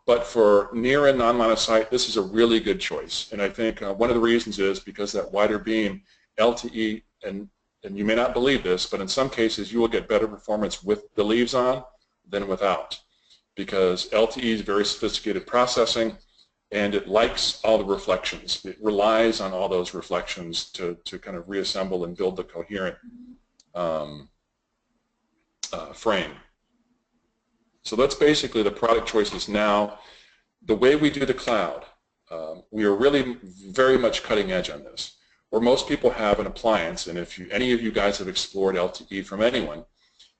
But for near and non-line of sight, this is a really good choice. And I think one of the reasons is because that wider beam, LTE, and you may not believe this, but in some cases you will get better performance with the leaves on than without, because LTE is very sophisticated processing, and it likes all the reflections. It relies on all those reflections to kind of reassemble and build the coherent frame. So that's basically the product choices now. The way we do the cloud, we are really very much cutting edge on this. Where most people have an appliance, and if any of you guys have explored LTE from anyone,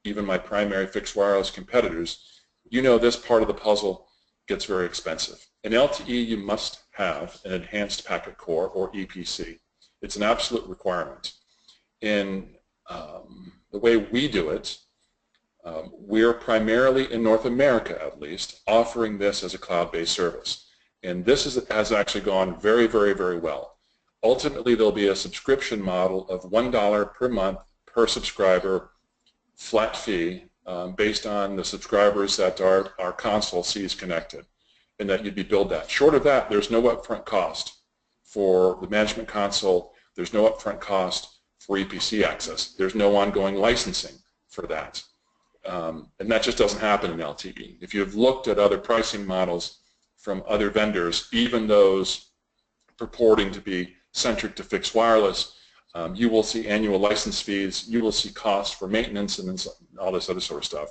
even my primary fixed wireless competitors, this part of the puzzle gets very expensive. In LTE, you must have an enhanced packet core, or EPC. It's an absolute requirement. In the way we do it, we're primarily, in North America at least, offering this as a cloud-based service. And this has actually gone very, very, very well. Ultimately, there'll be a subscription model of $1 per month per subscriber, flat fee, based on the subscribers that our console sees connected, and that you'd be billed that. Short of that, there's no upfront cost for the management console. There's no upfront cost for EPC access. There's no ongoing licensing for that. And that just doesn't happen in LTE. If you've looked at other pricing models from other vendors, even those purporting to be centric to fixed wireless, you will see annual license fees, you will see costs for maintenance, and then all this other sort of stuff.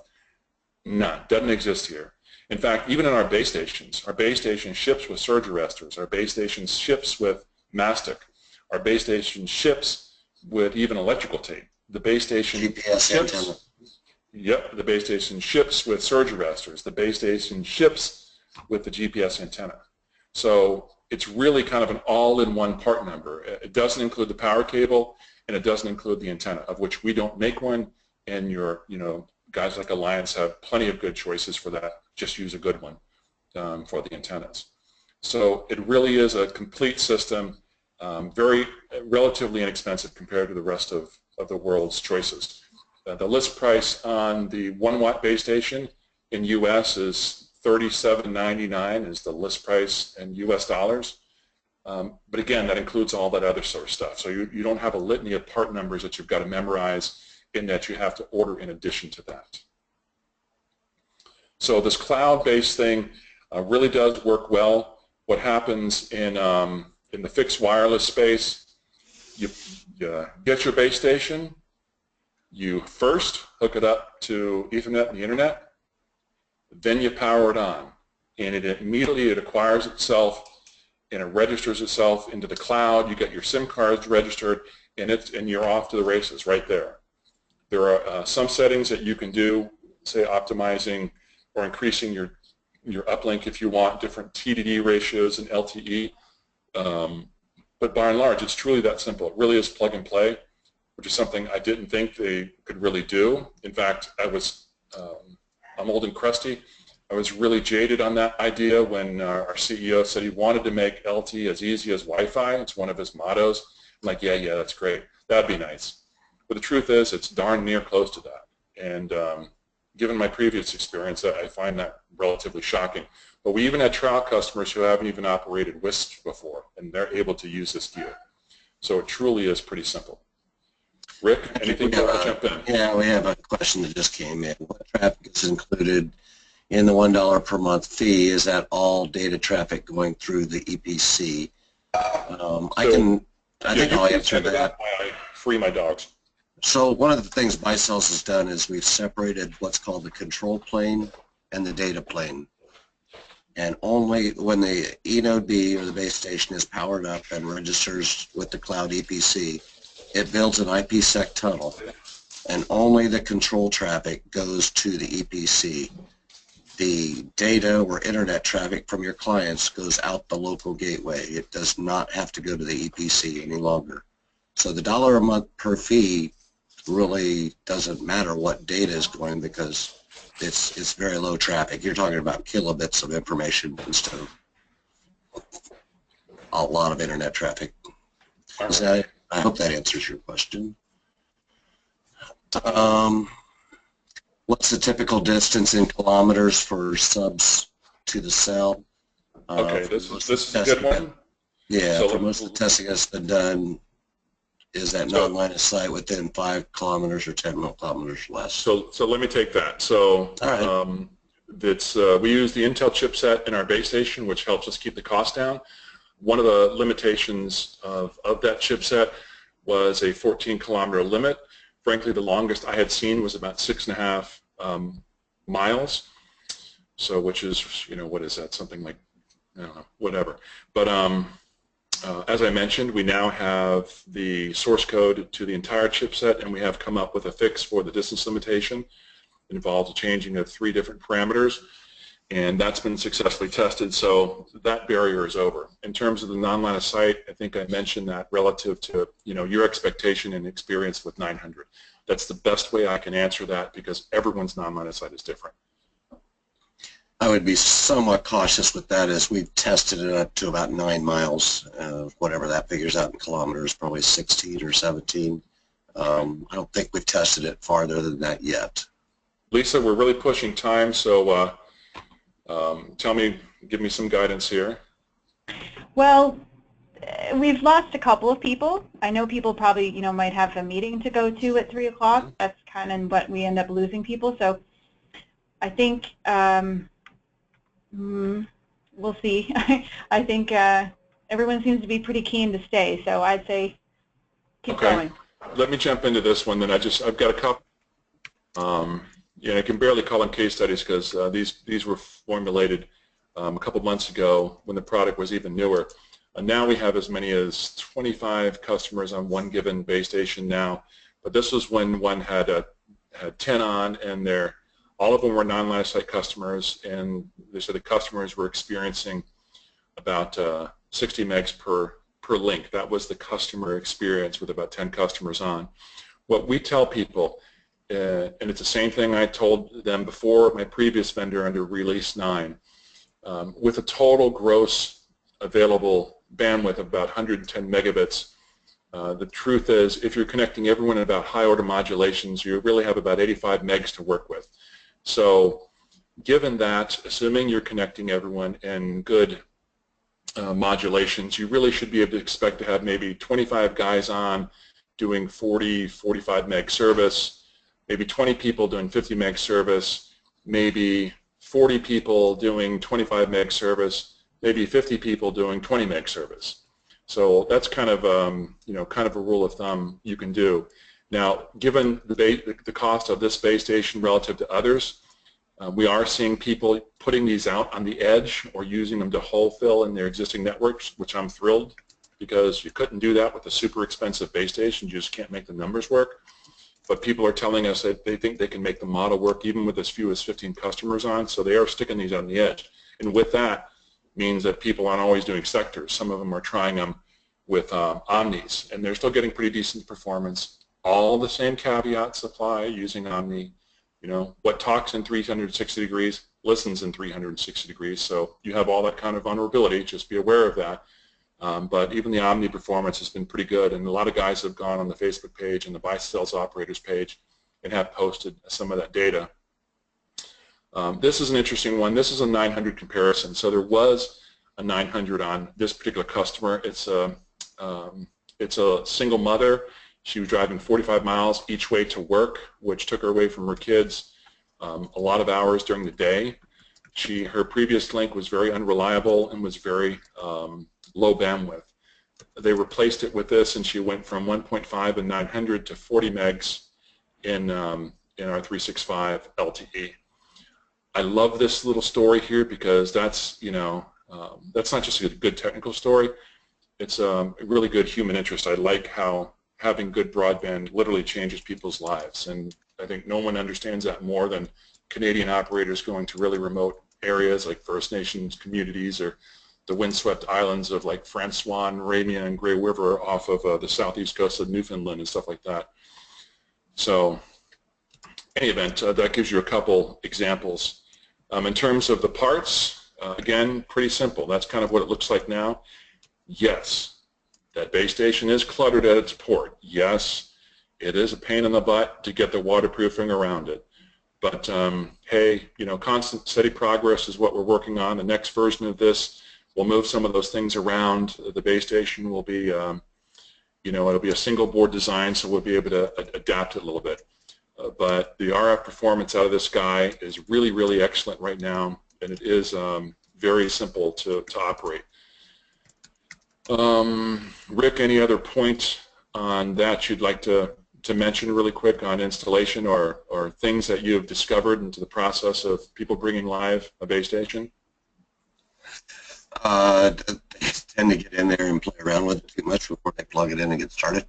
None. Doesn't exist here. In fact, even in our base station ships with surge arresters. Our base station ships with mastic. Our base station ships with even electrical tape. The base station GPS ships. antenna. Yep, the base station ships with surge arresters. The base station ships with the GPS antenna. So it's really kind of an all-in-one part number. It doesn't include the power cable, and it doesn't include the antenna, of which we don't make one, and guys like Alliance have plenty of good choices for that. Just use a good one for the antennas. So it really is a complete system, very relatively inexpensive compared to the rest of the world's choices. The list price on the 1 watt base station in US is $37.99 is the list price in US dollars. But again, that includes all that other sort of stuff. So you don't have a litany of part numbers that you've got to memorize, in that you have to order in addition to that. So this cloud-based thing really does work well. What happens in the fixed wireless space, you get your base station, you first hook it up to Ethernet and the internet, then you power it on, and it immediately acquires itself and it registers itself into the cloud. You get your SIM cards registered, and you're off to the races right there. There are some settings that you can do, say optimizing or increasing your uplink if you want, different TDD ratios and LTE, but by and large it's truly that simple. It really is plug and play, which is something I didn't think they could really do. In fact, I'm old and crusty. I was really jaded on that idea when our CEO said he wanted to make LTE as easy as Wi-Fi. It's one of his mottos. I'm like, yeah, that's great. That'd be nice. But the truth is, it's darn near close to that. And given my previous experience, I find that relatively shocking. But we even had trial customers who haven't even operated WISPs before, and they're able to use this gear. So it truly is pretty simple. Rick, anything you want to jump in? Yeah, we have a question that just came in. What traffic is included in the $1 per month fee? Is that all data traffic going through the EPC? I think I'll answer that. I free my dogs. So one of the things Baicells has done is we've separated what's called the control plane and the data plane. And only when the eNode B or the base station is powered up and registers with the cloud EPC, it builds an IPsec tunnel, and only the control traffic goes to the EPC. The data or internet traffic from your clients goes out the local gateway. It does not have to go to the EPC any longer. So the $1 a month per fee really doesn't matter what data is going, because it's very low traffic. You're talking about kilobits of information instead of a lot of internet traffic. So I hope that answers your question. What's the typical distance in kilometers for subs to the cell? Okay, this is a good one. Yeah, So for most of the testing that's been done, is that non-line of sight within 5 kilometers or 10 kilometers less? So let me take that. So we use the Intel chipset in our base station, which helps us keep the cost down. One of the limitations of that chipset was a 14-kilometer limit. Frankly, the longest I had seen was about 6.5 miles. So, which is, what is that? Something like, I don't know, whatever. But as I mentioned, we now have the source code to the entire chipset, and we have come up with a fix for the distance limitation. It involves a changing of 3 different parameters, and that's been successfully tested, so that barrier is over. In terms of the non-line of sight, I think I mentioned that relative to your expectation and experience with 900. That's the best way I can answer that, because everyone's non-line of sight is different. I would be somewhat cautious with that, as we've tested it up to about 9 miles, whatever that figures out in kilometers, probably 16 or 17. I don't think we've tested it farther than that yet. Lisa, we're really pushing time, so give me some guidance here. Well, we've lost a couple of people. I know people probably, might have a meeting to go to at 3 o'clock. That's kind of what we end up losing people. So I think we'll see. I think everyone seems to be pretty keen to stay, so I'd say keep going. Let me jump into this one then. I've got a couple. I can barely call them case studies, because these were formulated a couple months ago when the product was even newer. Now we have as many as 25 customers on one given base station now, but this was when one had 10 on, and all of them were non-line of sight customers, and they said the customers were experiencing about 60 megs per link. That was the customer experience with about 10 customers on. What we tell people, and it's the same thing I told them before my previous vendor under Release 9, with a total gross available bandwidth of about 110 megabits, the truth is, if you're connecting everyone at about high order modulations, you really have about 85 megs to work with. So given that, assuming you're connecting everyone in good modulations, you really should be able to expect to have maybe 25 guys on doing 40, 45 meg service, maybe 20 people doing 50 meg service, maybe 40 people doing 25 meg service, maybe 50 people doing 20 meg service. So that's kind of kind of a rule of thumb you can do. Now, given the cost of this base station relative to others, we are seeing people putting these out on the edge or using them to whole fill in their existing networks, which I'm thrilled, because you couldn't do that with a super expensive base station. You just can't make the numbers work. But people are telling us that they think they can make the model work even with as few as 15 customers on, so they are sticking these on the edge. And with that means that people aren't always doing sectors. Some of them are trying them with omnis, and they're still getting pretty decent performance. All the same caveats apply using omni. What talks in 360 degrees listens in 360 degrees, so you have all that kind of vulnerability. Just be aware of that. But even the omni performance has been pretty good, and a lot of guys have gone on the Facebook page and the Baicells operators page and have posted some of that data. This is an interesting one. This is a 900 comparison. So there was a 900 on this particular customer. It's a single mother. She was driving 45 miles each way to work, which took her away from her kids a lot of hours during the day. Her previous link was very unreliable and was very low bandwidth. They replaced it with this, and she went from 1.5 and 900 to 40 megs in our 365 LTE. I love this little story here because that's that's not just a good technical story. It's a really good human interest. I like how having good broadband literally changes people's lives, and I think no one understands that more than Canadian operators going to really remote areas like First Nations communities or the windswept islands of like Francois and Ramia and Grey River off of the southeast coast of Newfoundland and stuff like that. So in any event, that gives you a couple examples. In terms of the parts, again, pretty simple. That's kind of what it looks like now. Yes, that base station is cluttered at its port. Yes, it is a pain in the butt to get the waterproofing around it. But hey, constant steady progress is what we're working on. The next version of this will move some of those things around. The base station will be, it'll be a single board design, so we'll be able to adapt it a little bit. But the RF performance out of this guy is really, really excellent right now, and it is very simple to operate. Rick, any other point on that you'd like to mention really quick on installation or things that you've discovered into the process of people bringing live a base station? They tend to get in there and play around with it too much before they plug it in and get started.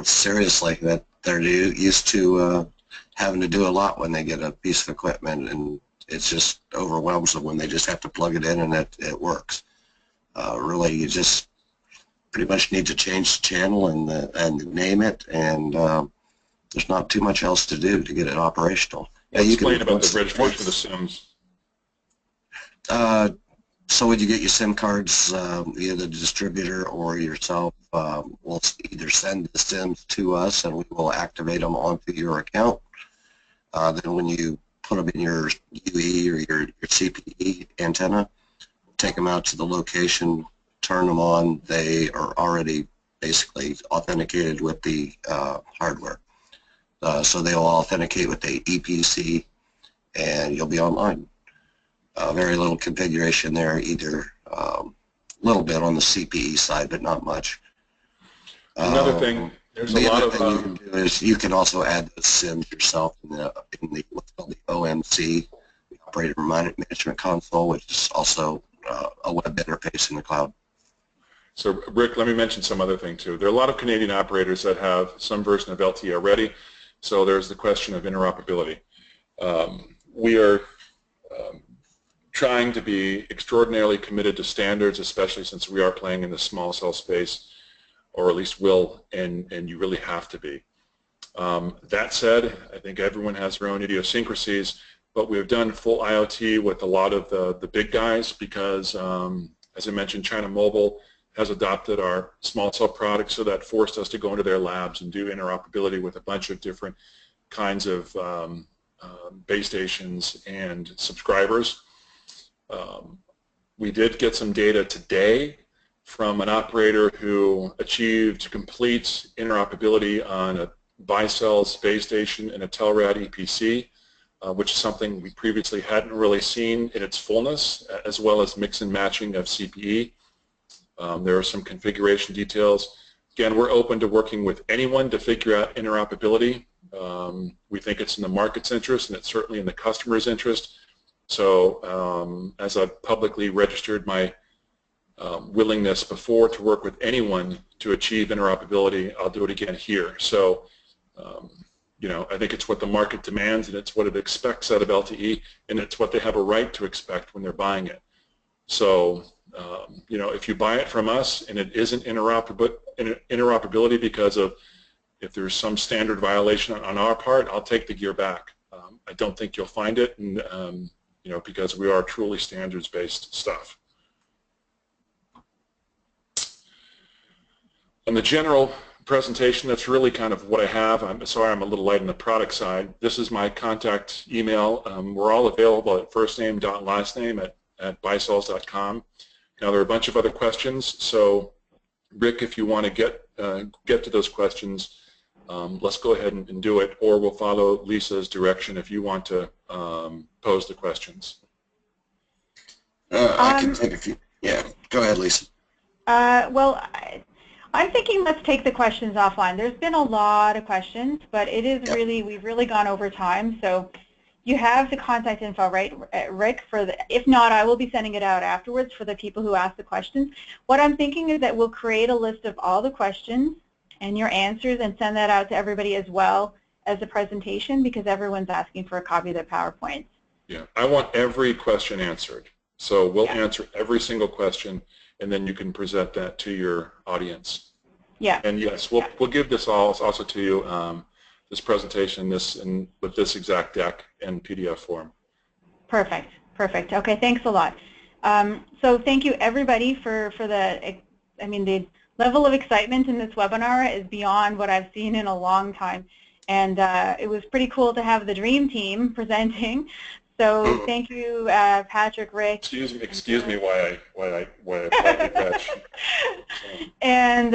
Seriously, that they're used to having to do a lot when they get a piece of equipment, and it just overwhelms them when they just have to plug it in and it works. Really, you just pretty much need to change the channel and name it, and there's not too much else to do to get it operational. Yeah, explain about the registration of the SIMs. So when you get your SIM cards, either the distributor or yourself will either send the SIMs to us and we will activate them onto your account. Then when you put them in your UE or your CPE antenna, take them out to the location, turn them on. They are already basically authenticated with the hardware. So they will authenticate with the EPC and you'll be online. Very little configuration there, either a little bit on the CPE side, but not much. Another thing, there's a lot of thing you can do is you can also add the SIMs yourself in the what's called the OMC, the Operator Management Console, which is also a web interface in the cloud. So, Rick, let me mention some other thing too. There are a lot of Canadian operators that have some version of LTE already, so there's the question of interoperability. We are trying to be extraordinarily committed to standards, especially since we are playing in the small cell space, or at least will, and you really have to be. That said, I think everyone has their own idiosyncrasies, but we've done full IoT with a lot of the big guys because, as I mentioned, China Mobile has adopted our small cell product, so that forced us to go into their labs and do interoperability with a bunch of different kinds of base stations and subscribers. We did get some data today from an operator who achieved complete interoperability on a Baicells base station and a Telrad EPC, which is something we previously hadn't really seen in its fullness, as well as mix and matching of CPE. There are some configuration details. Again, we're open to working with anyone to figure out interoperability. We think it's in the market's interest, and it's certainly in the customer's interest. So as I've publicly registered my willingness before to work with anyone to achieve interoperability, I'll do it again here. So, I think it's what the market demands, and it's what it expects out of LTE, and it's what they have a right to expect when they're buying it. So, if you buy it from us and it isn't interoperability because of if there's some standard violation on our part, I'll take the gear back. I don't think you'll find it, and because we are truly standards-based stuff. On the general presentation, that's really kind of what I have. I'm sorry I'm a little light on the product side. This is my contact email. We're all available at firstname.lastname at Baicells.com. Now there are a bunch of other questions, so Rick, if you want to get get to those questions, let's go ahead and do it, or we'll follow Lisa's direction if you want to pose the questions. I can take a few. Yeah, go ahead, Lisa. Well, I'm thinking let's take the questions offline. There's been a lot of questions, but it is really, we've really gone over time. So you have the contact info, right, Rick? If not, I will be sending it out afterwards for the people who ask the questions. What I'm thinking is that we'll create a list of all the questions and your answers and send that out to everybody as well as a presentation, because everyone's asking for a copy of their PowerPoint. Yeah, I want every question answered. So we'll answer every single question, and then you can present that to your audience. Yeah. And yes, we'll give this also to you, this presentation, with this exact deck in PDF form. Perfect. Perfect. Okay. Thanks a lot. So thank you everybody for the level of excitement in this webinar is beyond what I've seen in a long time, and it was pretty cool to have the dream team presenting. So thank you, Patrick, Rick. Excuse me, why I fetch. And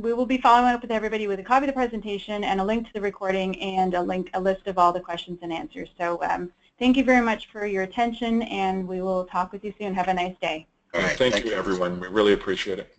we will be following up with everybody with a copy of the presentation and a link to the recording and a list of all the questions and answers. So thank you very much for your attention, and we will talk with you soon. Have a nice day. All right, thank you, everyone. We really appreciate it.